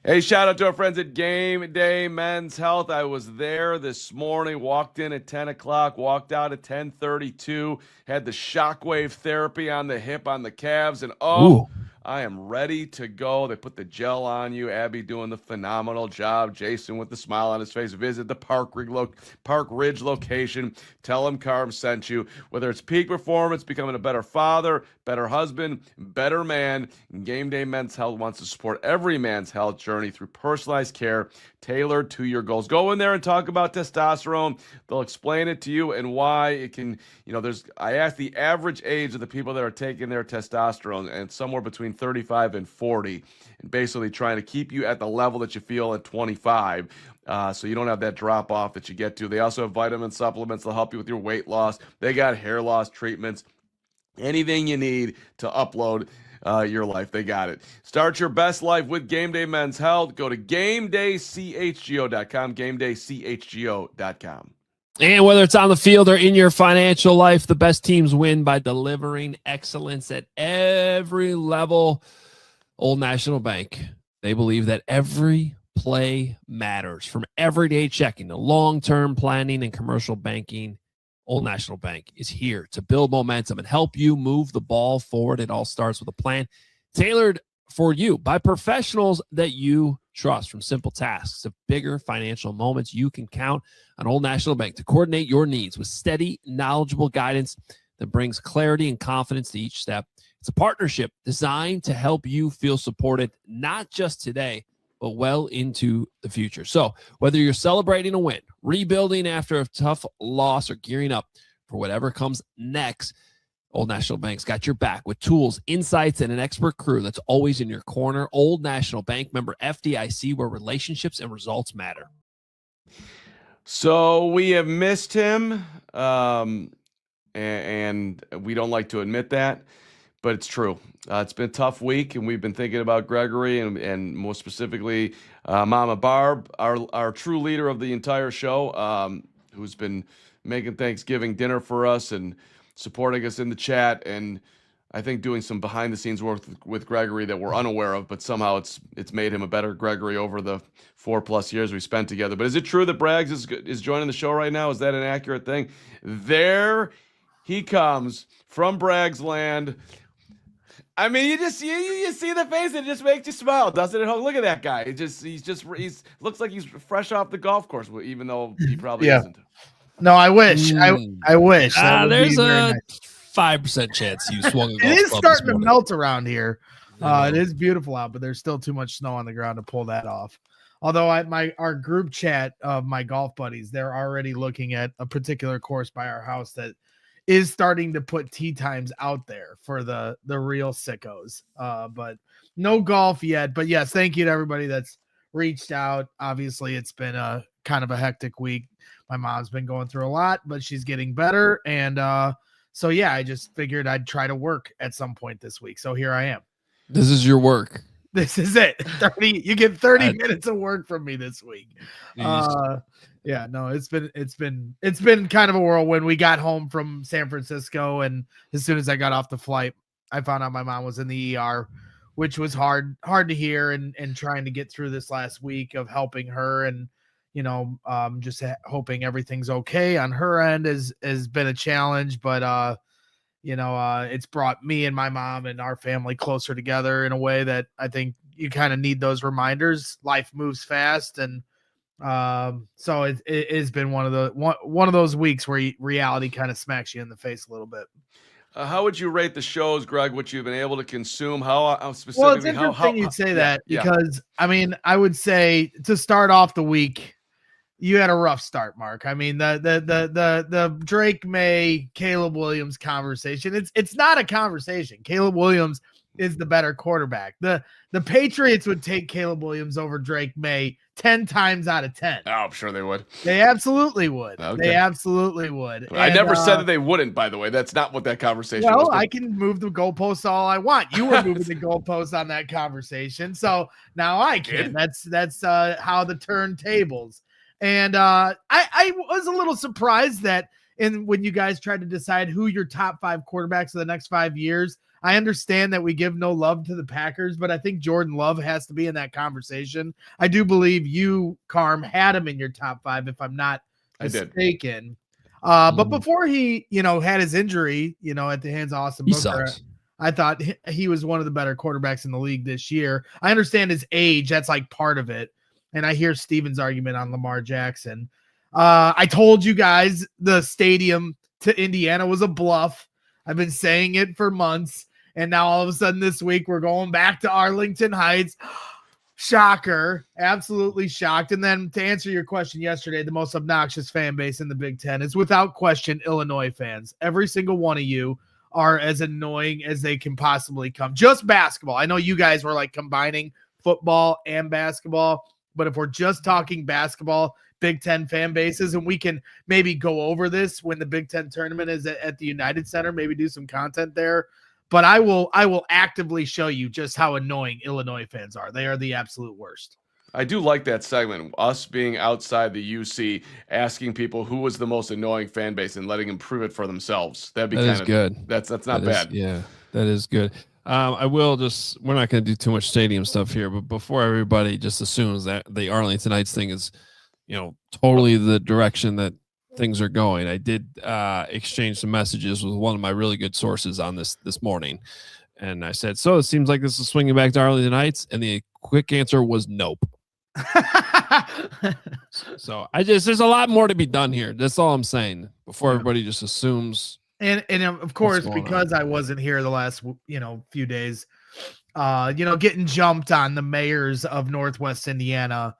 Hey, shout out to our friends at Game Day Men's Health. I was there this morning, walked in at 10 o'clock, walked out at 10:32, had the shockwave therapy on the hip, on the calves, and I am ready to go. They put the gel on you. Abby doing the phenomenal job. Jason with the smile on his face. Visit the Park Ridge location. Tell him Carm sent you. Whether it's peak performance, becoming a better father, better husband, better man, Game Day Men's Health wants to support every man's health journey through personalized care tailored to your goals. Go in there and talk about testosterone. They'll explain it to you and why it can, I asked the average age of the people that are taking their testosterone, and somewhere between 35 and 40, and basically trying to keep you at the level that you feel at 25. So you don't have that drop off that you get to. They also have vitamin supplements that'll help you with your weight loss. They got hair loss treatments. Anything you need to upload your life, they got it. Start your best life with Game Day Men's Health. Go to GameDayCHGO.com, GameDayCHGO.com. And whether it's on the field or in your financial life, the best teams win by delivering excellence at every level. Old National Bank, they believe that every play matters, from everyday checking to long-term planning and commercial banking. Old National Bank is here to build momentum and help you move the ball forward. It all starts with a plan tailored for you by professionals that you trust. From simple tasks to bigger financial moments, you can count on Old National Bank to coordinate your needs with steady, knowledgeable guidance that brings clarity and confidence to each step. It's a partnership designed to help you feel supported, not just today, but well into the future. So whether you're celebrating a win, rebuilding after a tough loss, or gearing up for whatever comes next, Old National Bank's got your back with tools, insights, and an expert crew that's always in your corner. Old National Bank, member FDIC, where relationships and results matter. So we have missed him, and we don't like to admit that, but it's true. It's been a tough week, and we've been thinking about Gregory and more specifically Mama Barb, our true leader of the entire show, who's been making Thanksgiving dinner for us and supporting us in the chat, and I think doing some behind-the-scenes work with Gregory that we're unaware of, but somehow it's made him a better Gregory over the 4+ years we spent together. But is it true that Braggs is joining the show right now? Is that an accurate thing? There he comes from Braggs land. I mean, you see the face, and it just makes you smile, doesn't it? Look at that guy. He looks like he's fresh off the golf course, even though he probably isn't. No, I wish. I wish. There's a 5% chance you swung a golf It is club starting this to morning. melt around here. It is beautiful out, but there's still too much snow on the ground to pull that off. Although our group chat of my golf buddies, they're already looking at a particular course by our house that is starting to put tee times out there for the real sickos. But no golf yet. But yes, thank you to everybody that's reached out. Obviously, it's been a kind of a hectic week. My mom's been going through a lot, but she's getting better. And so, yeah, I just figured I'd try to work at some point this week. So here I am. This is your work. This is it. 30. You get 30 minutes of work from me this week. Yeah, no, it's been kind of a whirlwind. We got home from San Francisco, and as soon as I got off the flight, I found out my mom was in the ER, which was hard to hear, and trying to get through this last week of helping her, and just hoping everything's okay on her end has been a challenge, but it's brought me and my mom and our family closer together in a way that I think you kind of need those reminders. Life moves fast, and so it has been one of those weeks where reality kind of smacks you in the face a little bit. How would you rate the shows, Greg, what you've been able to consume? How specifically? Well, it's interesting you'd say that because, I mean, I would say to start off the week, you had a rough start, Mark. I mean, the Drake May, Caleb Williams conversation, it's not a conversation. Caleb Williams is the better quarterback. The Patriots would take Caleb Williams over Drake May 10 times out of 10. Oh, I'm sure they would. They absolutely would. Okay. They absolutely would. I never said that they wouldn't, by the way. That's not what that conversation was. Well, I can move the goalposts all I want. You were moving the goalposts on that conversation, so now I can. That's how the turntables. And I was a little surprised that when you guys tried to decide who your top 5 quarterbacks of the next 5 years, I understand that we give no love to the Packers, but I think Jordan Love has to be in that conversation. I do believe you, Carm, had him in your top 5, if I'm not mistaken. But before he, had his injury, at the hands of Austin Booker, I thought he was one of the better quarterbacks in the league this year. I understand his age. That's like part of it. And I hear Steven's argument on Lamar Jackson. I told you guys the stadium to Indiana was a bluff. I've been saying it for months. And now all of a sudden this week we're going back to Arlington Heights. Shocker. Absolutely shocked. And then to answer your question yesterday, the most obnoxious fan base in the Big Ten is without question Illinois fans. Every single one of you are as annoying as they can possibly come. Just basketball. I know you guys were like combining football and basketball, but if we're just talking basketball, Big Ten fan bases, and we can maybe go over this when the Big Ten tournament is at the United Center, maybe do some content there. But I will actively show you just how annoying Illinois fans are. They are the absolute worst. I do like that segment, us being outside the UC, asking people who was the most annoying fan base and letting them prove it for themselves. That'd be kind of good. That's not bad. Yeah, that is good. I will just, we're not going to do too much stadium stuff here, but before everybody just assumes that the Arlington Heights thing is, totally the direction that things are going, I did exchange some messages with one of my really good sources on this morning. And I said, so it seems like this is swinging back to Arlington Heights. And the quick answer was nope. So there's a lot more to be done here. That's all I'm saying before everybody just assumes. And of course, because I wasn't here the last, few days, getting jumped on the mayors of Northwest Indiana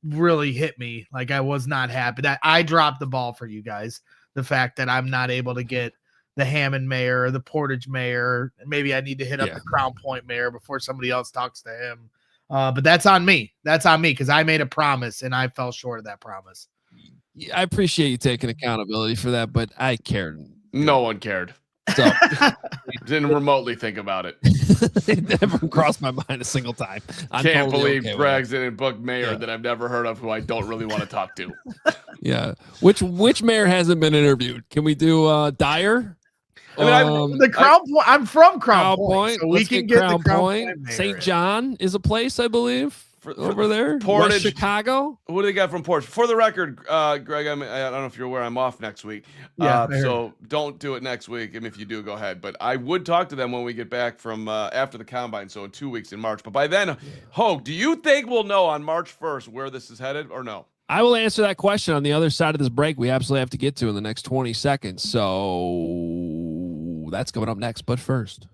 really hit me. Like I was not happy that I dropped the ball for you guys. The fact that I'm not able to get the Hammond mayor or the Portage mayor, maybe I need to hit up the Crown Point mayor before somebody else talks to him. But that's on me. That's on me because I made a promise and I fell short of that promise. I appreciate you taking accountability for that, but I cared. No one cared. So didn't remotely think about it. It never crossed my mind a single time. Can't believe Bragg's didn't book mayor that I've never heard of who I don't really want to talk to. Yeah. Which mayor hasn't been interviewed? Can we do Dyer? The Crown Point. I'm from Crown Point, so we can get the Crown Point. St. John is a place, I believe, over there. Portage, West Chicago. What do they got from Portage? For the record, Greg, I don't know if you're aware, I'm off next week. So don't do it next week. And if you do, go ahead. But I would talk to them when we get back from after the combine, so in 2 weeks in March. But by then, Hoge, do you think we'll know on March 1st where this is headed or no? I will answer that question on the other side of this break. We absolutely have to get to in the next 20 seconds. So that's coming up next. But first.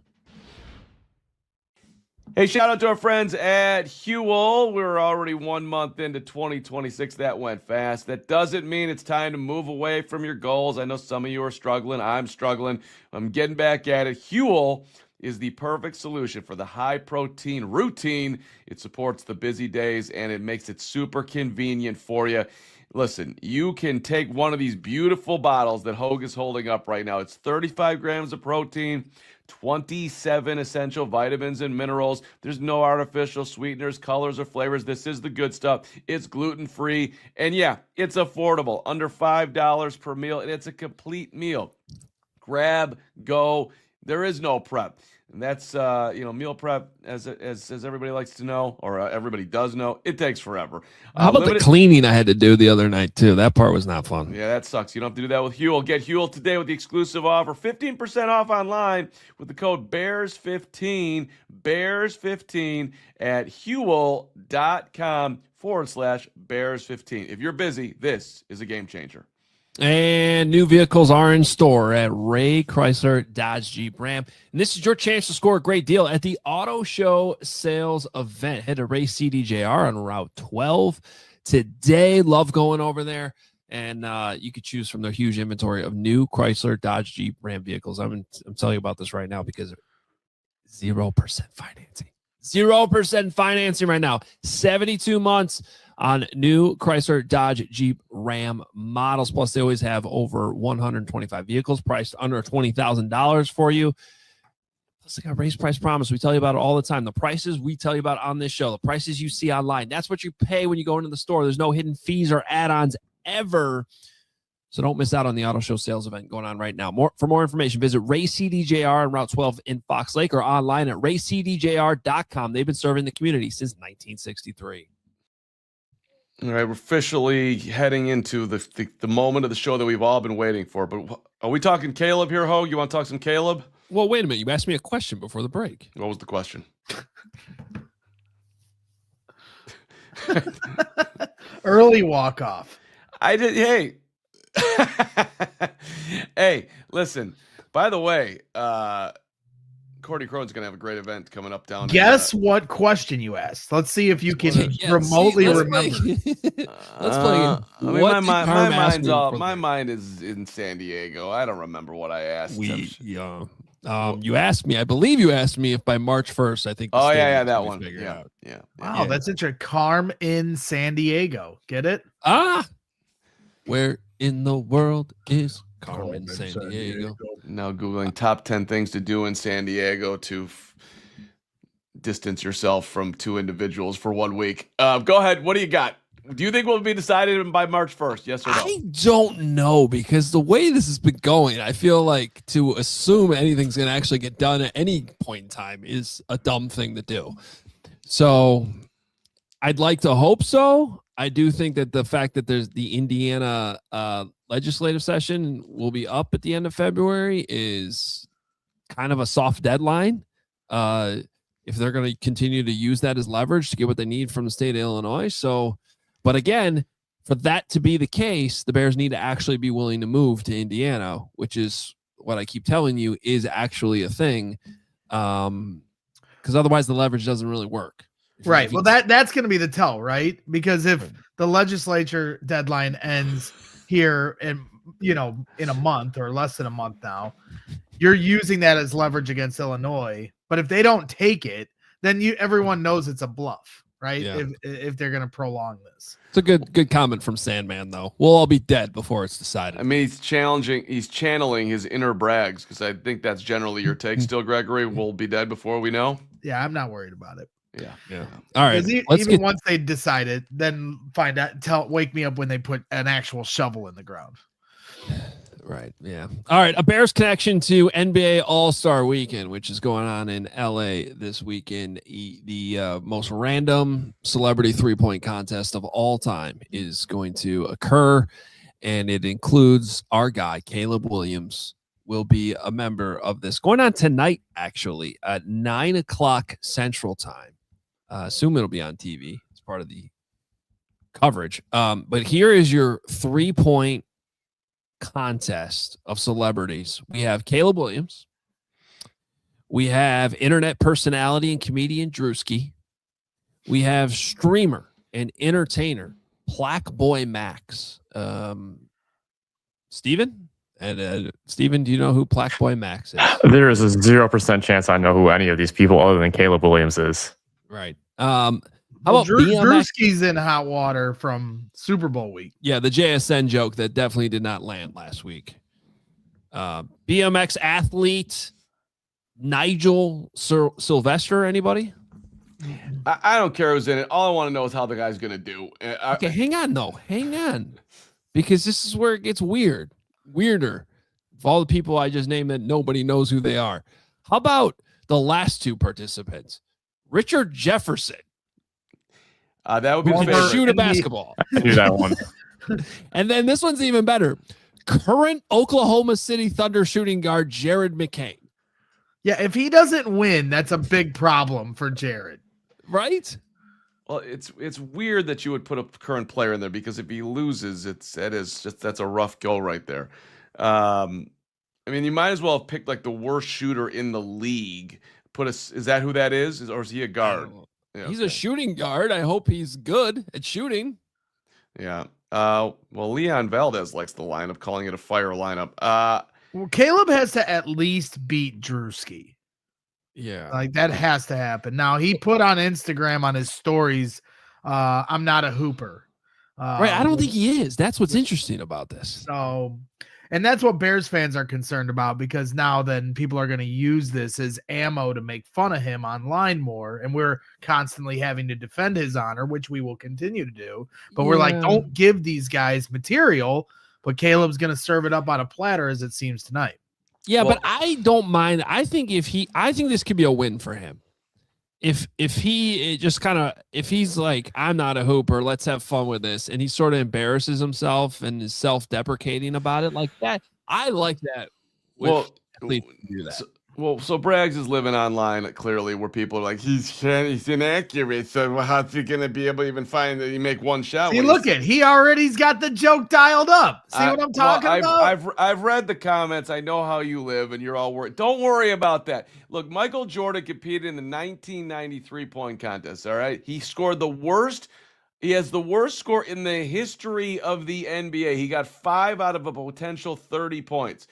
Hey, shout out to our friends at Huel. We're already 1 month into 2026. That went fast. That doesn't mean it's time to move away from your goals. I know some of you are struggling. I'm struggling. I'm getting back at it. Huel is the perfect solution for the high-protein routine. It supports the busy days, and it makes it super convenient for you. Listen, you can take one of these beautiful bottles that Hoge is holding up right now. It's 35 grams of protein, 27 essential vitamins and minerals. There's no artificial sweeteners, colors, or flavors. This is the good stuff. It's gluten-free. And yeah, it's affordable. Under $5 per meal, and it's a complete meal. Grab, go. There is no prep. And that's, meal prep, as everybody likes to know, or everybody does know, it takes forever. How about the cleaning I had to do the other night, too? That part was not fun. Yeah, that sucks. You don't have to do that with Huel. Get Huel today with the exclusive offer, 15% off online with the code BEARS15, BEARS15 at Huel.com/BEARS15. If you're busy, this is a game changer. And new vehicles are in store at Ray Chrysler Dodge Jeep Ram. And this is your chance to score a great deal at the Auto Show Sales Event. Head to Ray CDJR on Route 12 today. Love going over there. And you could choose from their huge inventory of new Chrysler Dodge Jeep Ram vehicles. I'm telling you about this right now because 0% financing. 0% financing right now. 72 months on new Chrysler Dodge Jeep Ram models. Plus, they always have over 125 vehicles priced under $20,000 for you. Plus, they got raised price promise. We tell you about it all the time. The prices we tell you about on this show, the prices you see online, that's what you pay when you go into the store. There's no hidden fees or add-ons ever. So don't miss out on the Auto Show Sales Event going on right now. For more information, visit Ray CDJR on Route 12 in Fox Lake or online at raycdjr.com. They've been serving the community since 1963. All right, we're officially heading into the moment of the show that we've all been waiting for. But are we talking Caleb here, Hoge? You want to talk some Caleb? Well, wait a minute. You asked me a question before the break. What was the question? Early walk-off. I did. Hey. Hey, listen. By the way, Cordy Crone's going to have a great event coming up down. Guess what question you asked? Let's see if you can remotely remember. Let's play. My mind is in San Diego. I don't remember what I asked. You asked me. I believe you asked me if by March 1st. I think. That one. Yeah. Wow, that's interesting. Carman in San Diego. Get it? Where in the world is Carman, San Diego? Now Googling top 10 things to do in San Diego to distance yourself from two individuals for 1 week. Go ahead. What do you got? Do you think we'll be decided by March 1st? Yes or no? I don't know, because the way this has been going, I feel like to assume anything's going to actually get done at any point in time is a dumb thing to do. So I'd like to hope so. I do think that the fact that there's the Indiana legislative session will be up at the end of February is kind of a soft deadline. If they're going to continue to use that as leverage to get what they need from the state of Illinois. So, but again, for that to be the case, the Bears need to actually be willing to move to Indiana, which is what I keep telling you is actually a thing. Because otherwise the leverage doesn't really work. Right. Well, that's going to be the tell, right? Because if the legislature deadline ends here in a month or less than a month now, you're using that as leverage against Illinois. But if they don't take it, then everyone knows it's a bluff, right? Yeah. If they're going to prolong this. It's a good comment from Sandman, though. We'll all be dead before it's decided. I mean, he's channeling his inner brags, because I think that's generally your take still, Gregory. We'll be dead before we know. Yeah, I'm not worried about it. Yeah. All right. Once they decide it, then find out. Wake me up when they put an actual shovel in the ground. Right. Yeah. All right. A Bears connection to NBA All-Star Weekend, which is going on in LA this weekend. The most random celebrity three-point contest of all time is going to occur, and it includes our guy Caleb Williams. Will be a member of this, going on tonight, actually, at 9:00 Central Time. Assume it'll be on TV. It's part of the coverage. But here is your three-point contest of celebrities. We have Caleb Williams. We have internet personality and comedian Drewski. We have streamer and entertainer Plaque Boy Max. Steven? And Steven, do you know who Plaque Boy Max is? There is a 0% chance I know who any of these people other than Caleb Williams is. Right. How about Drewski's in hot water from Super Bowl week? Yeah, the JSN joke that definitely did not land last week. BMX athlete Nigel Sylvester. Anybody? I don't care who's in it. All I want to know is how the guy's going to do. Okay, hang on, because this is where it gets weirder. Of all the people I just named that nobody knows who they are. How about the last two participants? Richard Jefferson. That would be the favorite. Shoot a basketball. I knew that one. And then this one's even better. Current Oklahoma City Thunder shooting guard Jared McCain. Yeah, if he doesn't win, that's a big problem for Jared. Right? Well, it's weird that you would put a current player in there, because if he loses, that's a rough go right there. I mean, you might as well have picked like the worst shooter in the league. Is that who that is? Or is he a guard? Yeah, he's a shooting guard. I hope he's good at shooting. Yeah. Well, Leon Valdez likes the lineup, calling it a fire lineup. Well, Caleb has to at least beat Drewski. Yeah. Like that has to happen. Now he put on Instagram on his stories, I'm not a hooper. Right. I don't think he is. That's what's interesting about this. So, and that's what Bears fans are concerned about, because now then people are going to use this as ammo to make fun of him online more. And we're constantly having to defend his honor, which we will continue to do. But we're like, don't give these guys material, but Caleb's going to serve it up on a platter, as it seems tonight. Yeah, but I don't mind. I think this could be a win for him. If he's like, I'm not a hooper, let's have fun with this, and he sort of embarrasses himself and is self-deprecating about it like that, I like that. Well, do that. Well, so Braggs is living online clearly, where people are like, he's inaccurate. So how's he going to be able to even find that he make one shot? See, he's got the joke dialed up. See what I'm talking about? I've read the comments. I know how you live, and you're all worried. Don't worry about that. Look, Michael Jordan competed in the 1993 point contest. All right, he scored the worst. He has the worst score in the history of the NBA. He got 5 out of a potential 30 points.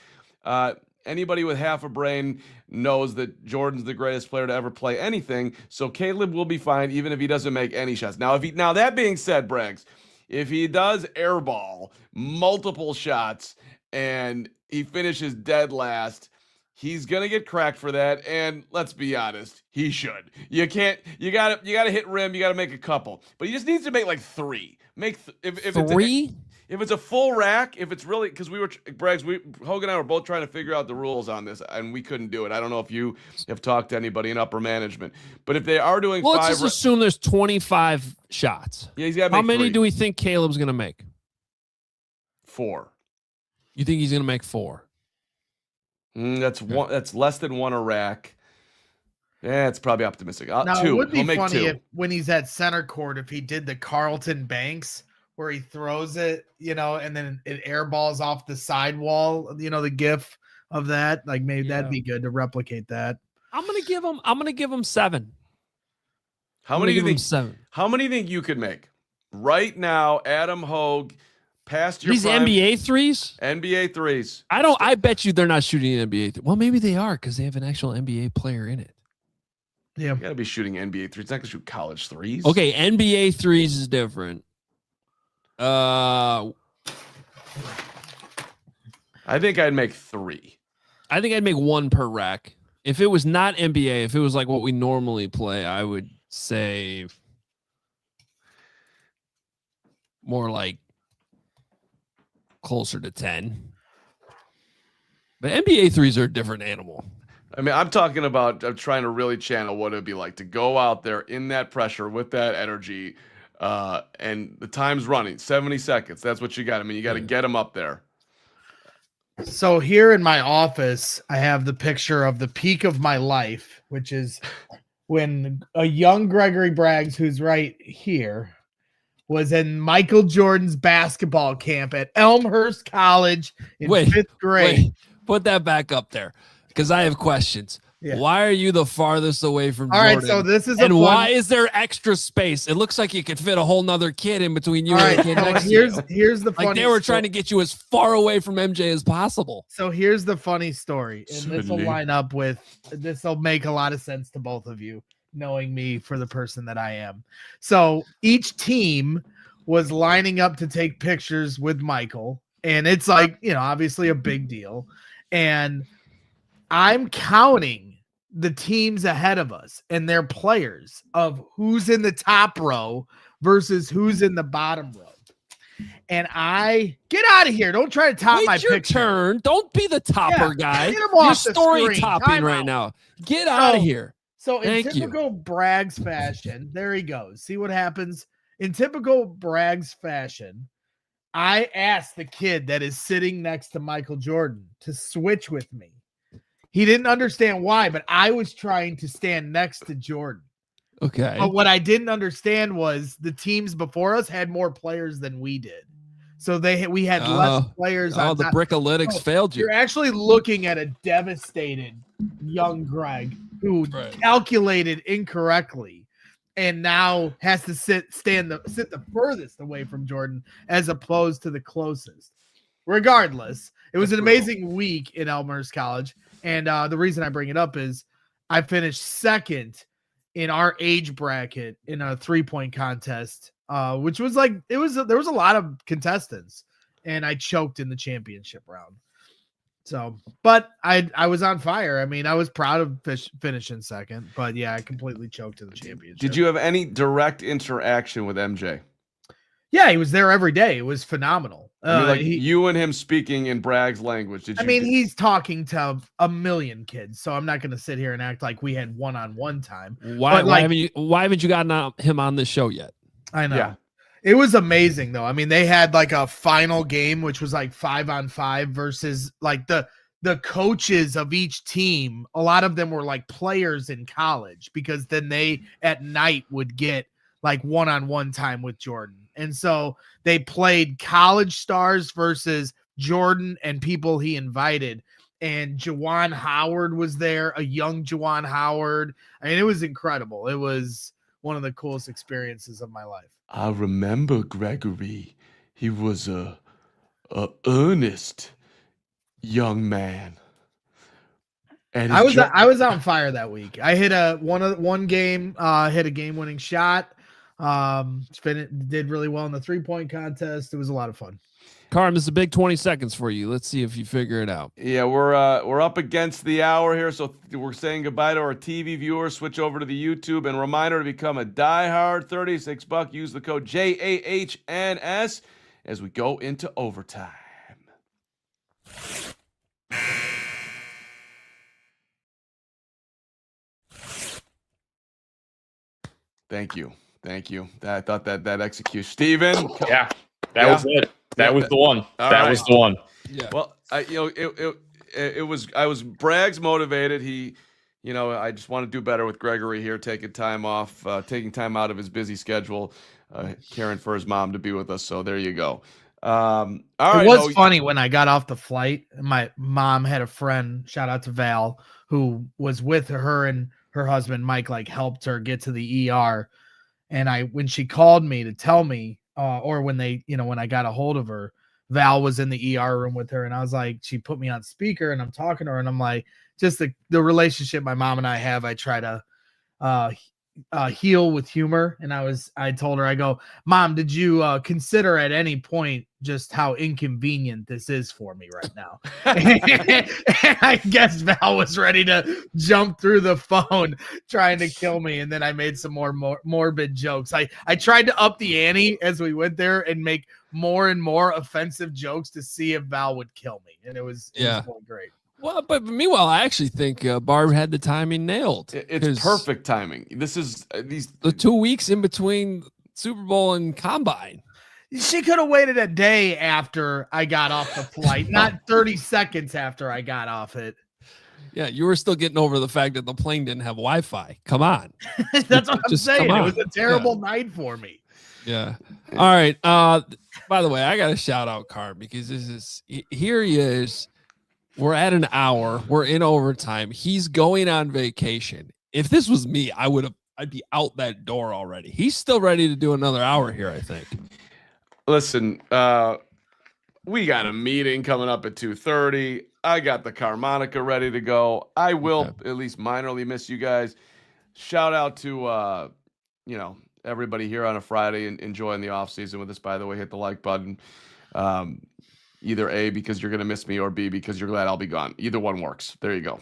Anybody with half a brain knows that Jordan's the greatest player to ever play anything. So Caleb will be fine even if he doesn't make any shots. Now, that being said, Braggs, if he does airball multiple shots and he finishes dead last, he's gonna get cracked for that. And let's be honest, he should. You gotta hit rim. You gotta make a couple, but he just needs to make like 3. If 3. If it's a full rack, if it's really, because Braggs, Hoge and I were both trying to figure out the rules on this, and we couldn't do it. I don't know if you have talked to anybody in upper management, but if they are doing let's just assume there's 25 shots. Yeah, he's got to make How many 3. do we think Caleb's going to make? 4. You think he's going to make 4? That's one. That's less than 1 a rack. Yeah, it's probably optimistic. Now, 2. It would be make funny 2. when he's at center court if he did the Carlton Banks, where he throws it, and then it airballs off the sidewall, the gif of that. Like maybe that'd be good to replicate that. I'm gonna give him 7. How many do you think? 7. How many do you think you could make right now, Adam Hoge? Past your these prime, NBA threes. NBA threes. I bet you they're not shooting an NBA. Well, maybe they are because they have an actual NBA player in it. Yeah, you gotta be shooting NBA threes. It's not gonna shoot college threes. Okay, NBA threes is different. I think I'd make 3. I think I'd make 1 per rack. If it was not NBA, if it was like what we normally play, I would say more like closer to 10. But NBA threes are a different animal. I mean, I'm trying to really channel what it'd be like to go out there in that pressure with that energy. And the time's running 70 seconds. That's what you got. I mean, you got to get them up there. So here in my office, I have the picture of the peak of my life, which is when a young Gregory Braggs, who's right here, was in Michael Jordan's basketball camp at Elmhurst College in 5th grade. Wait, put that back up there because I have questions. Yeah. Why are you the farthest away from Jordan? All right, so this is why is there extra space? It looks like you could fit a whole nother kid in between you and the kid next to you. Here's the funny. Like they were trying to get you as far away from MJ as possible. So here's the funny story, and this will line up with this. Will make a lot of sense to both of you, knowing me for the person that I am. So each team was lining up to take pictures with Michael, and it's like obviously a big deal, and I'm counting the teams ahead of us and their players of who's in the top row versus who's in the bottom row. And I get out of here. Don't try to top my picture. Turn. Don't be the topper guy. You're story topping right now. Get out of here. So in typical Braggs fashion, there he goes. See what happens? In typical Braggs fashion, I asked the kid that is sitting next to Michael Jordan to switch with me. He didn't understand why, but I was trying to stand next to Jordan. Okay. But what I didn't understand was the teams before us had more players than we did. So we had less players. Oh, the Brickalytics failed you. You're actually looking at a devastated young Greg who calculated incorrectly and now has to sit the furthest away from Jordan as opposed to the closest. Regardless, it was an amazing week in Elmhurst College. And the reason I bring it up is I finished 2nd in our age bracket in a 3-point contest, which was there was a lot of contestants, and I choked in the championship round. So, but I was on fire. I mean, I was proud of finishing 2nd, but yeah, I completely choked in the championship. Did you have any direct interaction with MJ? Yeah, he was there every day. It was phenomenal. You and him speaking in Bragg's language. He's talking to a million kids, so I'm not going to sit here and act like we had one-on-one time. Why haven't you gotten him on this show yet? I know. Yeah. It was amazing though. I mean, they had like a final game, which was like 5-on-5 versus like the the coaches of each team, a lot of them were like players in college, because then they at night would get like one-on-one time with Jordan. And so they played college stars versus Jordan and people he invited. And Juwan Howard was there, a young Juwan Howard. I mean, it was incredible. It was one of the coolest experiences of my life. I remember Gregory. He was a earnest young man. And I was on fire that week. I hit one game, hit a game-winning shot. Did really well in the 3-point contest. It was a lot of fun. Carm, this is a big 20 seconds for you. Let's see if you figure it out. Yeah, we're up against the hour here, so we're saying goodbye to our TV viewers. Switch over to the YouTube, and reminder to become a diehard. $36. Use the code JAHNS as we go into overtime. Thank you. I thought that execution, Steven. Yeah, that was it. That was the one. That was the one. Yeah. Well, it was. I was Bragg's motivated. I just want to do better with Gregory here, taking time out of his busy schedule, caring for his mom to be with us. So there you go. All right. It was funny when I got off the flight. My mom had a friend, shout out to Val, who was with her and her husband Mike, like helped her get to the ER. And when she called me to tell me, or when I got a hold of her, Val was in the ER room with her, and I was like, she put me on speaker, and I'm talking to her, and I'm like, just the relationship my mom and I have, I try to heal with humor. And I told her, I go, Mom, did you consider at any point just how inconvenient this is for me right now? And I guess Val was ready to jump through the phone trying to kill me. And then I made some more morbid jokes. I tried to up the ante as we went there and make more and more offensive jokes to see if Val would kill me. And it was going great. Well, but meanwhile, I actually think Barb had the timing nailed. It's perfect timing. This is the 2 weeks in between Super Bowl and Combine. She could have waited a day after I got off the flight, not 30 seconds after I got off it. Yeah, you were still getting over the fact that the plane didn't have Wi-Fi. Come on. That's what I'm saying. It was a terrible night for me. Yeah. All right. By the way, I got to shout out Carm, because here he is. We're at an hour. We're in overtime. He's going on vacation. If this was me, I'd be out that door already. He's still ready to do another hour here, I think. Listen, we got a meeting coming up at 2:30. I got the Carmonica ready to go. I will at least minorly miss you guys. Shout out to everybody here on a Friday and enjoying the off season with us. By the way, hit the like button. Either A, because you're going to miss me, or B, because you're glad I'll be gone. Either one works. There you go.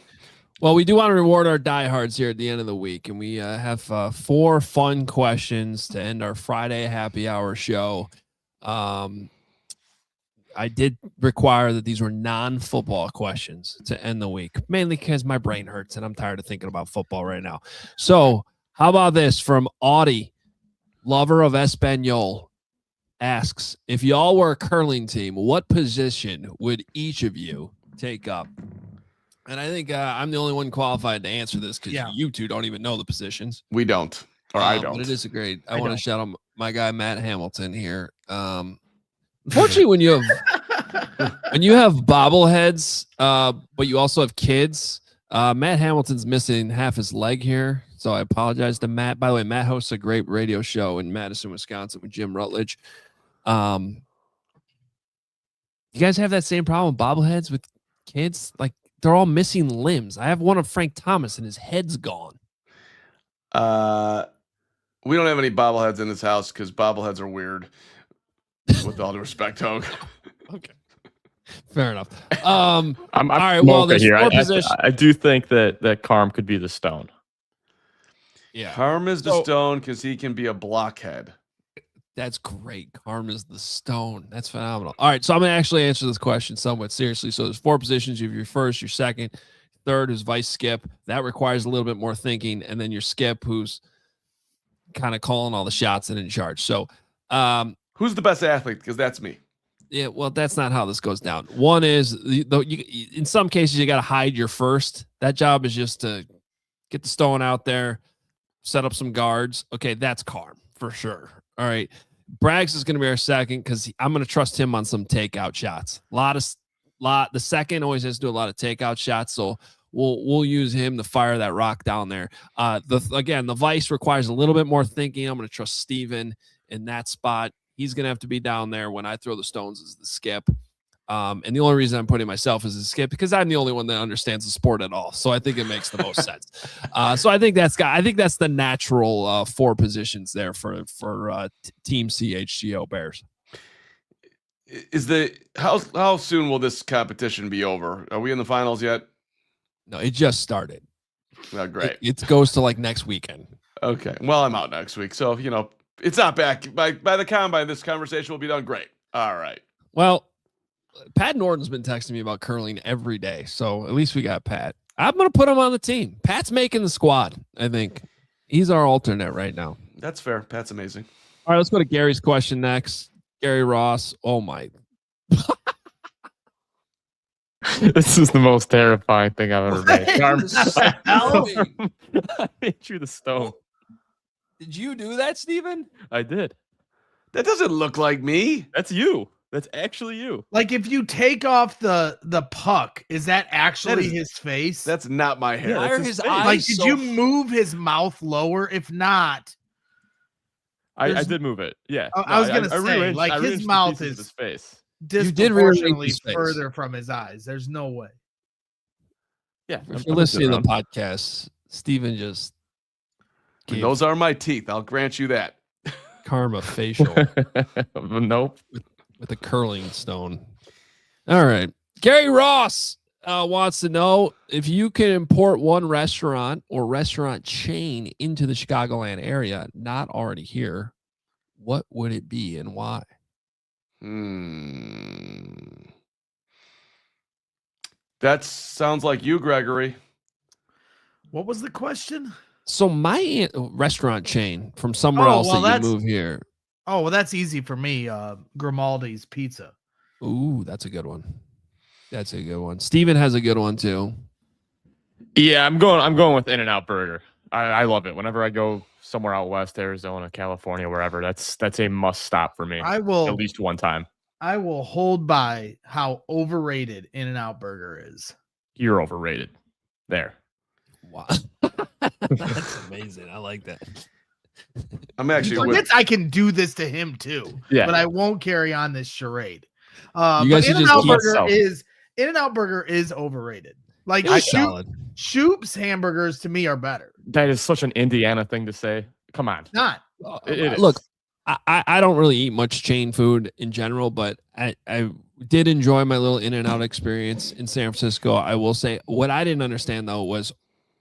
Well, we do want to reward our diehards here at the end of the week, and we have 4 fun questions to end our Friday happy hour show. I did require that these were non-football questions to end the week, mainly because my brain hurts and I'm tired of thinking about football right now. So how about this from Audie, lover of Espanol? Asks, if y'all were a curling team, what position would each of you take up? And I think I'm the only one qualified to answer this, because you two don't even know the positions. We don't, or I don't. But it is a great. I want to shout out my guy Matt Hamilton here. Unfortunately, when you have bobbleheads, but you also have kids, Matt Hamilton's missing half his leg here. So I apologize to Matt. By the way, Matt hosts a great radio show in Madison, Wisconsin with Jim Rutledge. You guys have that same problem, bobbleheads with kids? Like, they're all missing limbs. I have one of Frank Thomas and his head's gone. We don't have any bobbleheads in this house because bobbleheads are weird. With all due respect, Hoge. Okay. Fair enough. I'm all right. Well, there's here. 4 positions. I do think that Carm could be the stone. Yeah. Carm is the stone because he can be a blockhead. That's great. Carm is the stone. That's phenomenal. All right, so I'm going to actually answer this question somewhat seriously. So there's 4 positions. You have your first, your second, third, who's vice skip. That requires a little bit more thinking. And then your skip, who's kind of calling all the shots and in charge. So who's the best athlete? Because that's me. Yeah, well, that's not how this goes down. One is, in some cases, you got to hide your first. That job is just to get the stone out there, set up some guards. Okay, that's Carm for sure. All right. Braggs is going to be our second because I'm going to trust him on some takeout shots. The second always has to do a lot of takeout shots, so we'll use him to fire that rock down there. The vice requires a little bit more thinking. I'm going to trust Steven in that spot. He's going to have to be down there when I throw the stones as the skip. And the only reason I'm putting myself as a skip because I'm the only one that understands the sport at all. So I think it makes the most sense. So I think that's the natural 4 positions there for Team CHGO Bears. How soon will this competition be over? Are we in the finals yet? No, it just started. Oh, great. It goes to like next weekend. Okay. Well, I'm out next week, so it's not back by the combine. This conversation will be done. Great. All right. Well, Pat Norton's been texting me about curling every day, so at least we got Pat. I'm going to put him on the team. Pat's making the squad, I think. He's our alternate right now. That's fair. Pat's amazing. All right, let's go to Gary's question next. Gary Ross. Oh, my. This is the most terrifying thing I've ever made. I hit you the stone. Did you do that, Steven? I did. That doesn't look like me. That's you. That's actually you. Like if you take off the puck, is that actually his face? That's not my hair. Why are his eyes like, did you move his mouth lower? If not, I did move it. Yeah. I was gonna say, like his mouth is his face. Disproportionately further from his eyes. There's no way. Yeah. If you're listening to the podcast, Steven just those are my teeth. I'll grant you that. Karma facial. Nope. With a curling stone. All right. Gary Ross wants to know if you can import one restaurant or restaurant chain into the Chicagoland area, not already here, what would it be and why? That sounds like you, Gregory. What was the question? So my restaurant chain from somewhere else that you move here. Oh, well, that's easy for me. Grimaldi's Pizza. Ooh, that's a good one. That's a good one. Steven has a good one too. Yeah, I'm going with In-N-Out Burger. I love it. Whenever I go somewhere out west, Arizona, California, wherever, that's a must stop for me. I will at least one time. I will hold by how overrated In-N-Out Burger is. You're overrated. There. Wow. That's amazing. I like that. I'm actually I can do this to him too. Yeah. But I won't carry on this charade. You guys In-N-Out Burger is overrated. Like Shoop's hamburgers to me are better. That is such an Indiana thing to say. Come on. Not. Look, I don't really eat much chain food in general, but I did enjoy my little In-N-Out experience in San Francisco. I will say what I didn't understand though was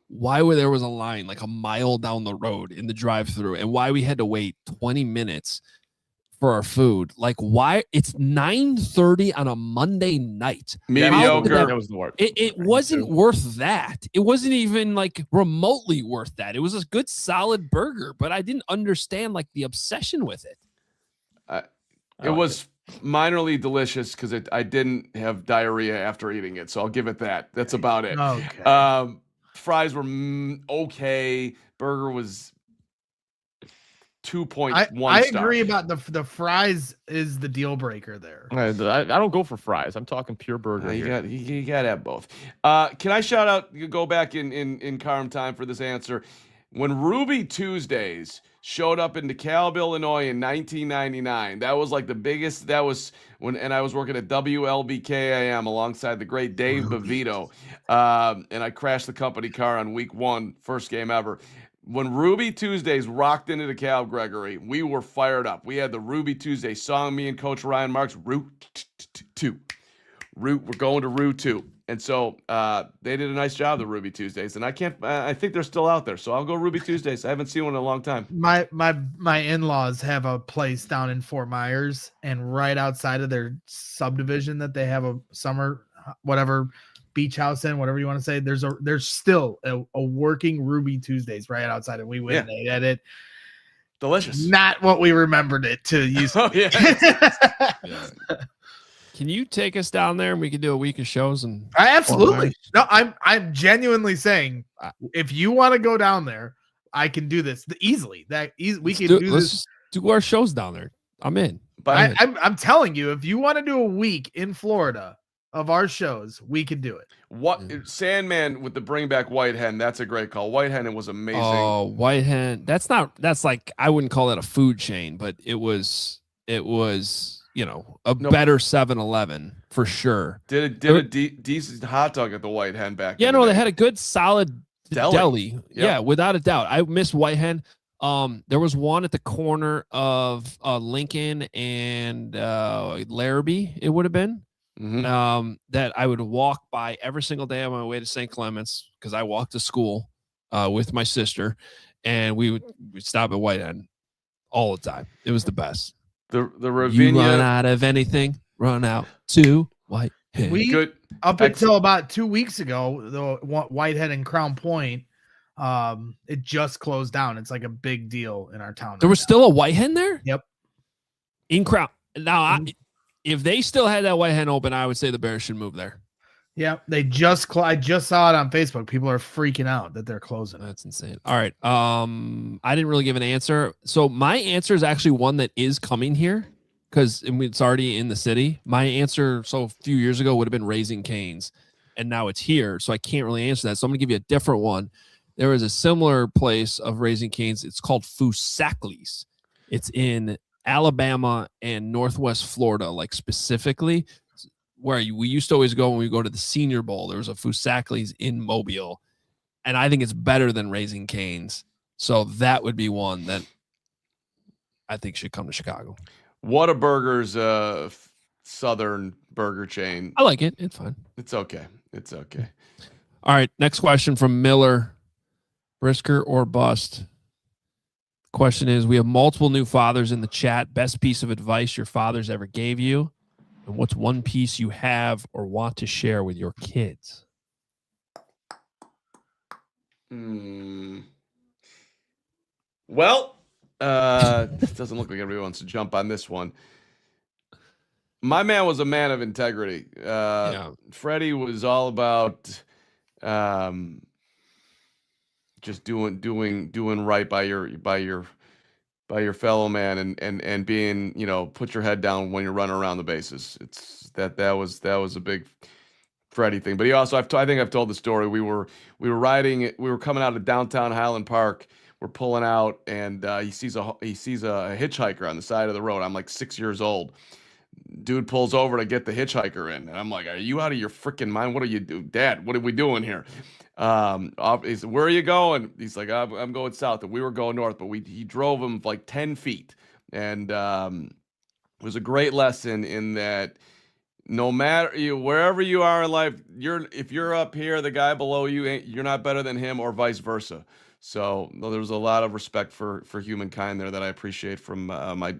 why there was a line like a mile down the road in the drive-thru and why we had to wait 20 minutes for our food. Like why it's 9:30 on a Monday night. Mediocre. That was the word. It wasn't worth that. It wasn't even like remotely worth that. It was a good solid burger, but I didn't understand like the obsession with it. It was minorly delicious because I didn't have diarrhea after eating it, so I'll give it that. That's about it. Okay. Fries were okay. Burger was 2.1. I agree about the fries is the deal breaker there. I don't go for fries. I'm talking pure burger. You got to have both. Can I shout out? You go back in Carm time for this answer. When Ruby Tuesdays showed up in DeKalb, Illinois in 1999, that was like the biggest. That was when, and I was working at WLBKAM alongside the great Dave Bavito, and I crashed the company car on week 1, first game ever. When Ruby Tuesdays rocked into DeKalb, Gregory, we were fired up. We had the Ruby Tuesday song, me and Coach Ryan Marks, Route 2. We're going to Route 2. And so they did a nice job, the Ruby Tuesdays. And I think they're still out there. So I'll go Ruby Tuesdays. I haven't seen one in a long time. My in-laws have a place down in Fort Myers, and right outside of their subdivision that they have a summer, whatever, beach house in, whatever you want to say, there's still a working Ruby Tuesdays right outside, and we went and ate at it. Delicious. Not what we remembered it to use. Oh, yeah. Can you take us down there and we can do a week of shows? And absolutely. No, I'm genuinely saying, if you want to go down there, I can do this easily. We can do this. Let's do our shows down there. I'm in. But I'm telling you, if you want to do a week in Florida of our shows, we can do it. Sandman with the bring back White Hen? That's a great call. White Hen, it was amazing. Oh, White Hen. That's like, I wouldn't call that a food chain, but it was better 7-Eleven for sure. Did a decent hot dog at the White Hen back. Yeah, no, they had a good solid deli. Yep. Yeah, without a doubt. I miss White Hen. There was one at the corner of Lincoln and Larrabee, it would have been. Mm-hmm. That I would walk by every single day on my way to St. Clements, because I walked to school with my sister, and we'd stop at White Hen all the time. It was the best. The Ravinia. You run out of anything, run out to White Hen. Until about 2 weeks ago, the White Hen and Crown Point, it just closed down. It's like a big deal in our town. There was still a White Hen there? Yep. In Crown. Now, if they still had that White Hen open, I would say the Bears should move there. Yeah, they just I just saw it on Facebook. People are freaking out that they're closing. That's insane. All right. I didn't really give an answer. So my answer is actually one that is coming here, because it's already in the city. My answer, a few years ago, would have been Raising Cane's, and now it's here. So I can't really answer that. So I'm going to give you a different one. There is a similar place of Raising Cane's. It's called Foosackly's. It's in Alabama and Northwest Florida, like specifically where we used to always go when we go to the Senior Bowl. There was a Foosackly's in Mobile, and I think it's better than Raising Cane's. So that would be one that I think should come to Chicago. Whataburger's Southern burger chain. I like it. It's fine. It's okay. All right. Next question from Miller. Brisker or bust? Question is, we have multiple new fathers in the chat. Best piece of advice your fathers ever gave you? And what's one piece you have or want to share with your kids? Well, it doesn't look like everybody wants to jump on this one. My man was a man of integrity. Freddie was all about just doing right by your fellow man and being, put your head down when you're running around the bases. It's that was a big Freddie thing. But he also, I think I've told the story. We were coming out of downtown Highland Park. We're pulling out, and he sees a hitchhiker on the side of the road. I'm like 6 years old. Dude pulls over to get the hitchhiker in, and I'm like, "Are you out of your freaking mind? What are you doing, Dad? What are we doing here?" He said, "Where are you going?" He's like, "I'm going south." And we were going north, but he drove him like 10 feet, and it was a great lesson in that. No matter wherever you are in life, if you're up here, the guy below you, you're not better than him, or vice versa. So there was a lot of respect for humankind there that I appreciate from my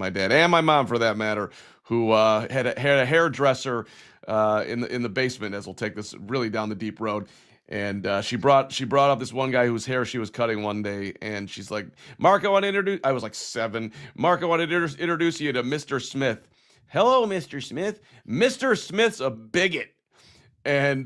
dad and my mom, for that matter, who had a hairdresser in the basement, as we'll take this really down the deep road. And she brought up this one guy whose hair she was cutting one day, and she's like, "Mark, I want to introduce." I was like 7. "Mark, I want to introduce you to Mr. Smith." "Hello, Mr. Smith." Mr. Smith's a bigot, and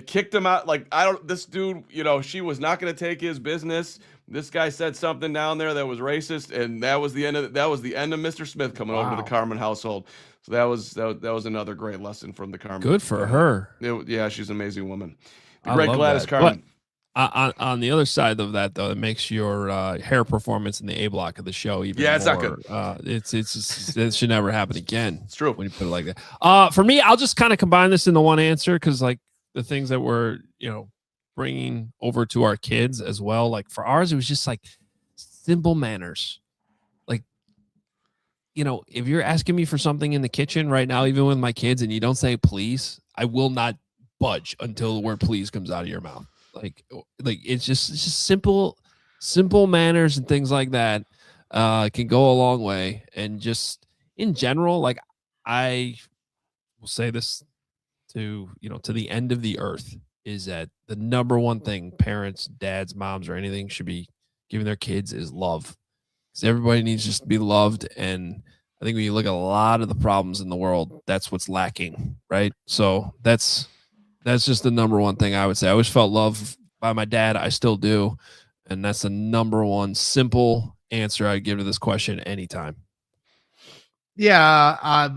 kicked him out. Like, this dude, she was not going to take his business. This guy said something down there that was racist, and that was the end of Mr. Smith coming over to the Carman household. So that was another great lesson from the Carman. Good for her. Yeah, she's an amazing woman. The great Gladys Carman. On the other side of that, though, it makes your hair performance in the A block of the show even more. It's not good. It should never happen again. It's true when you put it like that. For me, I'll just kind of combine this into one answer, because like the things that we're bringing over to our kids as well. Like for ours, it was just like simple manners. Like, if you're asking me for something in the kitchen right now, even with my kids, and you don't say please, I will not budge until the word please comes out of your mouth. Like it's just simple manners and things like that can go a long way. And just in general, like I will say this to the end of the earth, is that the number one thing parents, dads, moms, or anything should be giving their kids is love. Because everybody needs just to be loved. And I think when you look at a lot of the problems in the world, that's what's lacking, right? So that's just the number one thing I would say. I always felt loved by my dad. I still do. And that's the number one simple answer I'd give to this question anytime. Yeah,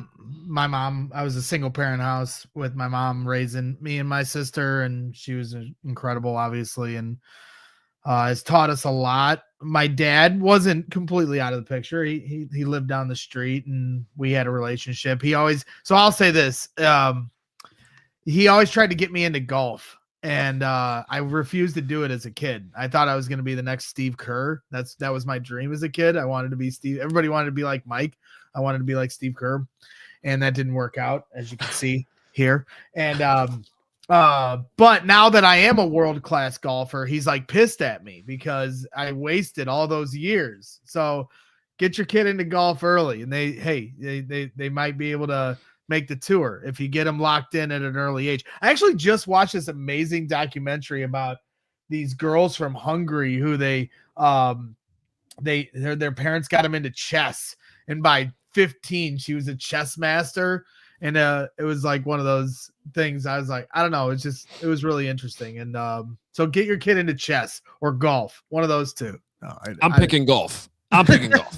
my mom, I was a single parent house with my mom raising me and my sister, and she was incredible, obviously, and has taught us a lot. My dad wasn't completely out of the picture. He lived down the street, and we had a relationship. So I'll say this, he always tried to get me into golf, and I refused to do it as a kid. I thought I was going to be the next Steve Kerr. That was my dream as a kid. I wanted to be Steve. Everybody wanted to be like Mike. I wanted to be like Steve Kerr, and that didn't work out, as you can see here. And but now that I am a world-class golfer, he's like pissed at me because I wasted all those years. So get your kid into golf early, and they might be able to make the tour if you get them locked in at an early age. I actually just watched this amazing documentary about these girls from Hungary who their parents got them into chess, and by 15 she was a chess master, and it was like one of those things. I was like, I don't know, it was really interesting. And so get your kid into chess or golf, one of those two. I'm picking golf.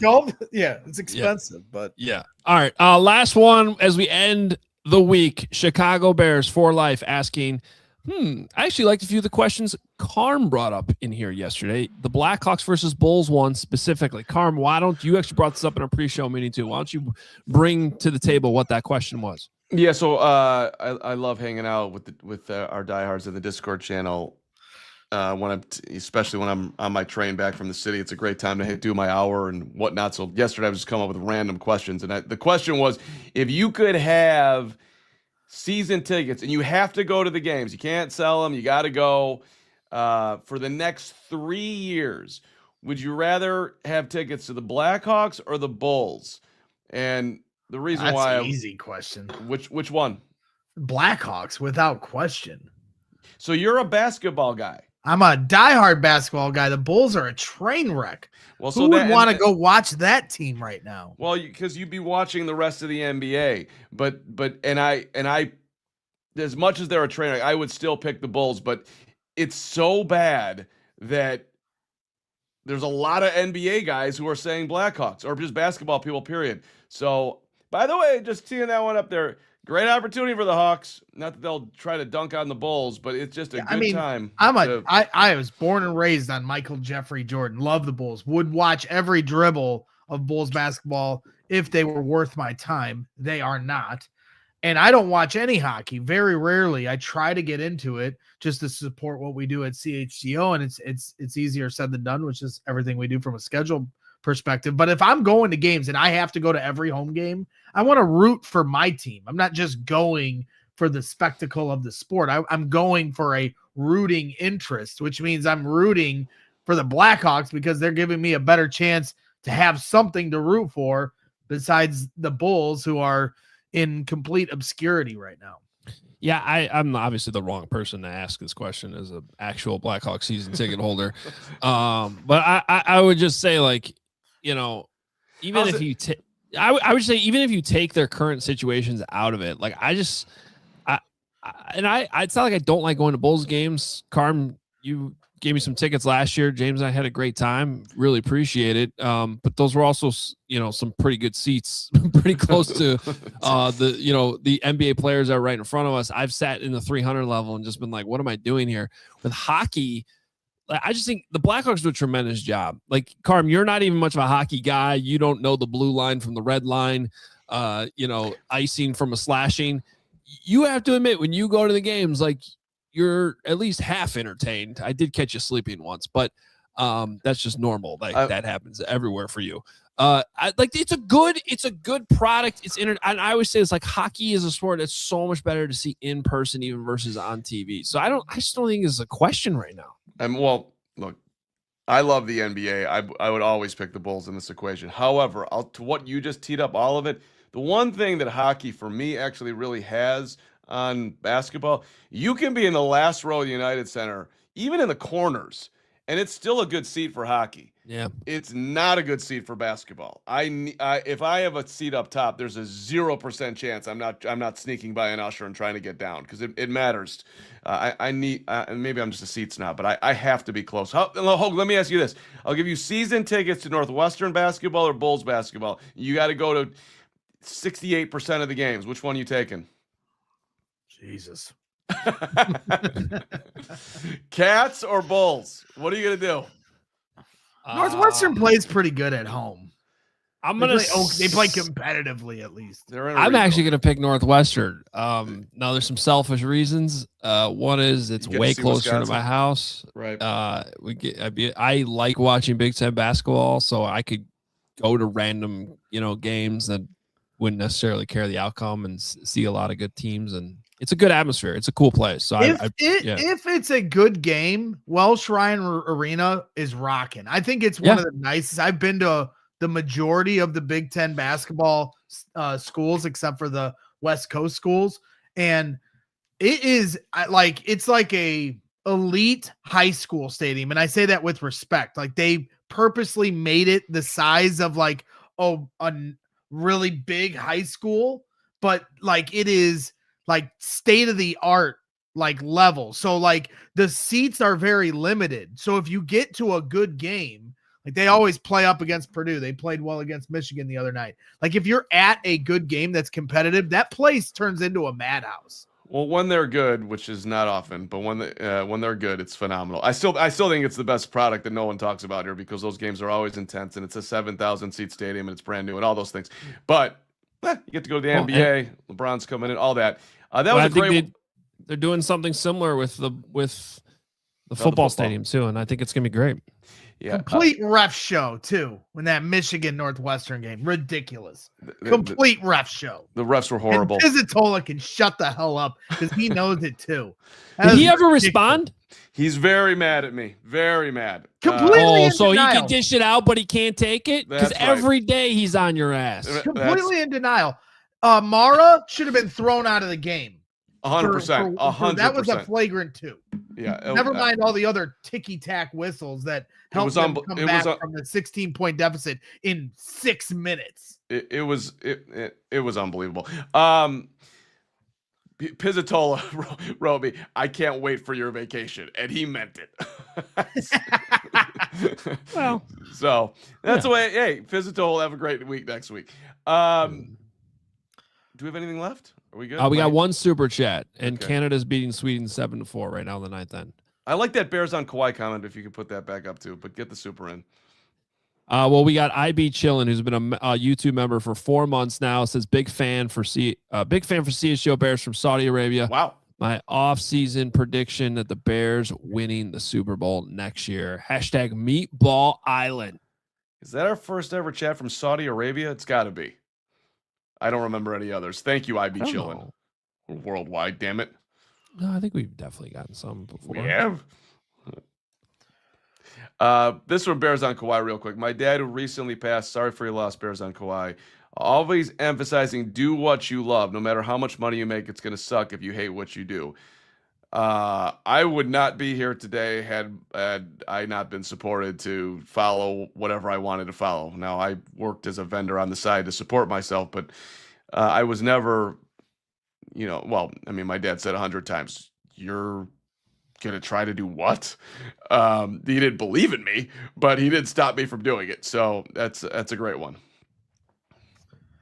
Golf, yeah, it's expensive, but yeah. All right, last one as we end the week. Chicago Bears for life asking, I actually liked a few of the questions Carm brought up in here yesterday. The Blackhawks versus Bulls one specifically. Carm, why don't you actually brought this up in our pre-show meeting too? Why don't you bring to the table what that question was? Yeah, so I love hanging out with our diehards in the Discord channel. Especially when I'm on my train back from the city, it's a great time to do my hour and whatnot. So yesterday I was just coming up with random questions, and the question was, if you could have season tickets and you have to go to the games, you can't sell them, you got to go for the next 3 years, would you rather have tickets to the Blackhawks or the Bulls? And the reason why, easy question. Which one? Blackhawks, without question. So you're a basketball guy. I'm a diehard basketball guy. The Bulls are a train wreck. Well, so who would want to go watch that team right now? Well, because you'd be watching the rest of the NBA. But I, as much as they're a train wreck, I would still pick the Bulls. But it's so bad that there's a lot of NBA guys who are saying Blackhawks, or just basketball people, period. So, by the way, just seeing that one up there, great opportunity for the Hawks. Not that they'll try to dunk on the Bulls, but it's just a good time. I was born and raised on Michael Jeffrey Jordan. Love the Bulls. Would watch every dribble of Bulls basketball if they were worth my time. They are not. And I don't watch any hockey. Very rarely. I try to get into it just to support what we do at CHGO, and it's easier said than done, which is everything we do from a schedule perspective. But if I'm going to games and I have to go to every home game, I want to root for my team. I'm not just going for the spectacle of the sport. I'm going for a rooting interest, which means I'm rooting for the Blackhawks because they're giving me a better chance to have something to root for besides the Bulls, who are in complete obscurity right now. Yeah, I'm obviously the wrong person to ask this question as an actual Blackhawks season ticket holder. But I would just say, like, you know, even if you I would say even if you take their current situations out of it, like it's not like I don't like going to Bulls games. Carm, you gave me some tickets last year. James and I had a great time. Really appreciate it. But those were also, you know, some pretty good seats, pretty close to the NBA players that are right in front of us. I've sat in the 300 level and just been like, what am I doing here? With hockey, I just think the Blackhawks do a tremendous job. Like, Carm, you're not even much of a hockey guy. You don't know the blue line from the red line, icing from a slashing. You have to admit, when you go to the games, like, you're at least half entertained. I did catch you sleeping once, but that's just normal. Like, that happens everywhere for you. It's a good product. And I always say it's like hockey is a sport that's so much better to see in person, even versus on TV. So I just don't think it's a question right now. Well, look, I love the NBA. I would always pick the Bulls in this equation. However, to what you just teed up, all of it, the one thing that hockey for me actually really has on basketball, you can be in the last row of the United Center, even in the corners, and it's still a good seat for hockey. Yeah, it's not a good seat for basketball. If I have a seat up top, there's a 0% chance I'm not sneaking by an usher and trying to get down because it matters. I need and maybe I'm just a seat snob, but I have to be close. Hoge, let me ask you this: I'll give you season tickets to Northwestern basketball or Bulls basketball. You got to go to 68% of the games. Which one are you taking? Jesus. Cats or Bulls? What are you gonna do? Northwestern plays pretty good at home. I'm They gonna. play competitively at least. I'm actually gonna pick Northwestern. Now there's some selfish reasons. One is it's way closer to my house. Right. I like watching Big Ten basketball, so I could go to random games that wouldn't necessarily care the outcome and see a lot of good teams, and it's a good atmosphere. It's a cool place. So if it's a good game, Welsh Ryan Arena is rocking. I think it's one of the nicest. I've been to the majority of the Big Ten basketball schools, except for the West Coast schools, and it's like a elite high school stadium, and I say that with respect. Like they purposely made it the size of like a really big high school, but like it is like state of the art like level. So like the seats are very limited. So if you get to a good game, like they always play up against Purdue. They played well against Michigan the other night. Like if you're at a good game that's competitive, that place turns into a madhouse. Well, when they're good, which is not often, but when they're good, it's phenomenal. I still think it's the best product that no one talks about here because those games are always intense and it's a 7,000 seat stadium and it's brand new and all those things. But you get to go to the NBA. LeBron's coming in, all that. That was a great. They're doing something similar with the football stadium too, and I think it's gonna be great. Yeah, complete ref show too. When that Michigan Northwestern game, ridiculous. Complete ref show. The refs were horrible. And Pizzatola can shut the hell up because he knows it too. Did he ever respond? He's very mad at me. Very mad. Completely. So he can dish it out, but he can't take it because every day he's on your ass. Completely in denial. Mara should have been thrown out of the game. 100%. 100%. That was a flagrant 2. Yeah. Never mind all the other ticky-tack whistles that helped them come back from the 16-point deficit in 6 minutes. It was unbelievable. Pizzatola wrote me, "I can't wait for your vacation," and he meant it. Well, so that's the way. Hey, Pizzatola will have a great week next week. Do we have anything left? Are we good? We got one super chat, and Canada's beating Sweden 7-4 right now in the ninth end. I like that Bears on Kawhi comment. If you could put that back up too, but get the super in. Well, we got IB Chillin, who's been a YouTube member for 4 months now. Says big fan for CHGO Bears from Saudi Arabia. Wow. My off-season prediction that the Bears winning the Super Bowl next year. Hashtag Meatball Island. Is that our first ever chat from Saudi Arabia? It's got to be. I don't remember any others. Thank you, IB Chillin. Worldwide, damn it. No, I think we've definitely gotten some before. We have. This one, Bears on Kawhi, real quick. My dad, who recently passed, sorry for your loss, Bears on Kawhi, always emphasizing do what you love. No matter how much money you make, it's going to suck if you hate what you do. I would not be here today had I not been supported to follow whatever I wanted to follow. Now, I worked as a vendor on the side to support myself, but I was never, my dad said 100 times, "You're going to try to do what?" He didn't believe in me, but he didn't stop me from doing it. So that's a great one.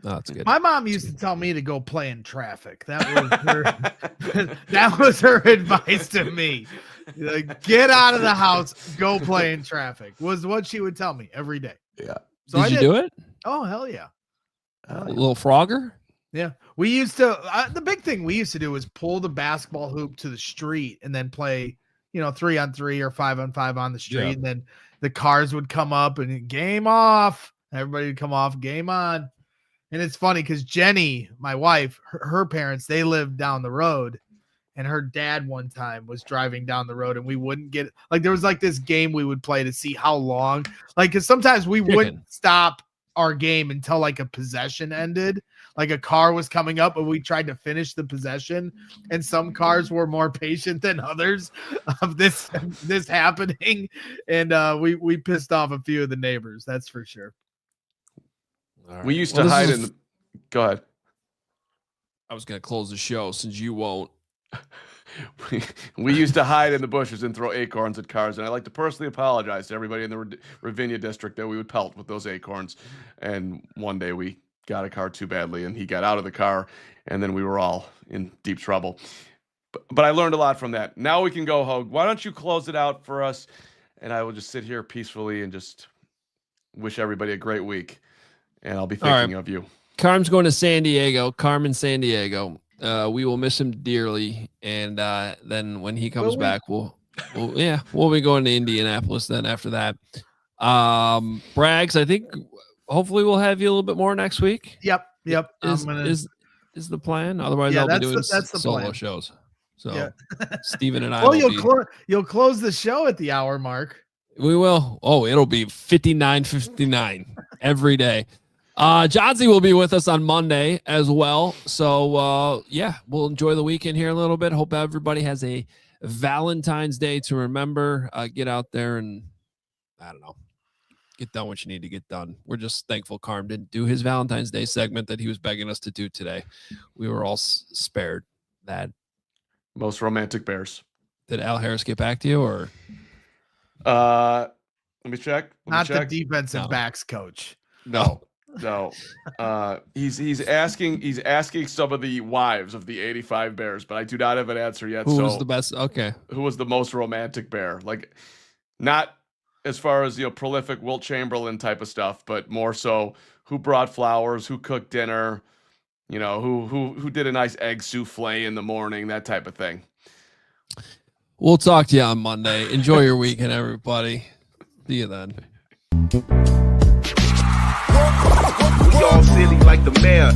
Oh, that's good. My mom used to tell me to go play in traffic. That was her. That was her advice to me. Like, get out of the house, go play in traffic. Was what she would tell me every day. Yeah. So did you do it? Oh hell yeah. A little Frogger. Yeah, we used to. The big thing we used to do was pull the basketball hoop to the street and then play, 3-on-3 or 5-on-5 on the street, and then the cars would come up and game off. Everybody would come off, game on. And it's funny because Jenny, my wife, her parents, they lived down the road, and her dad one time was driving down the road, and we wouldn't get there was like this game we would play to see how long, because sometimes we wouldn't stop our game until like a possession ended. Like a car was coming up and we tried to finish the possession, and some cars were more patient than others of this happening. And we pissed off a few of the neighbors. That's for sure. Right. We used to hide in the, go ahead. I was going to close the show since you won't. We used to hide in the bushes and throw acorns at cars, and I'd like to personally apologize to everybody in the Ravinia district that we would pelt with those acorns. And one day we got a car too badly, and he got out of the car, and then we were all in deep trouble. But I learned a lot from that. Now we can go, Hoge. Why don't you close it out for us, and I will just sit here peacefully and just wish everybody a great week, and I'll be thinking of you. Carm's going to San Diego. Carman, San Diego. We will miss him dearly, and then when he comes back, we'll be going to Indianapolis then after that. Braggs, I think hopefully we'll have you a little bit more next week. Yep. Is the plan? Otherwise, I'll be doing solo plan. Shows. So Steven and I. Well, you'll close the show at the hour mark. We will. Oh, it'll be 59:59 every day. Johnsy will be with us on Monday as well. So, we'll enjoy the weekend here a little bit. Hope everybody has a Valentine's Day to remember. Get out there and, I don't know, get done what you need to get done. We're just thankful Carm didn't do his Valentine's Day segment that he was begging us to do today. We were all spared that. Most romantic Bears. Did Al Harris get back to you, or? Let me check. Not the defensive backs coach. No. He's asking some of the wives of the 85 Bears, but I do not have an answer yet. Who was the best? Okay. Who was the most romantic Bear? Like, not as far as, prolific Wilt Chamberlain type of stuff, but more so who brought flowers, who cooked dinner, who did a nice egg souffle in the morning, that type of thing. We'll talk to you on Monday. Enjoy your weekend, everybody. See you then. We all silly like the mayor.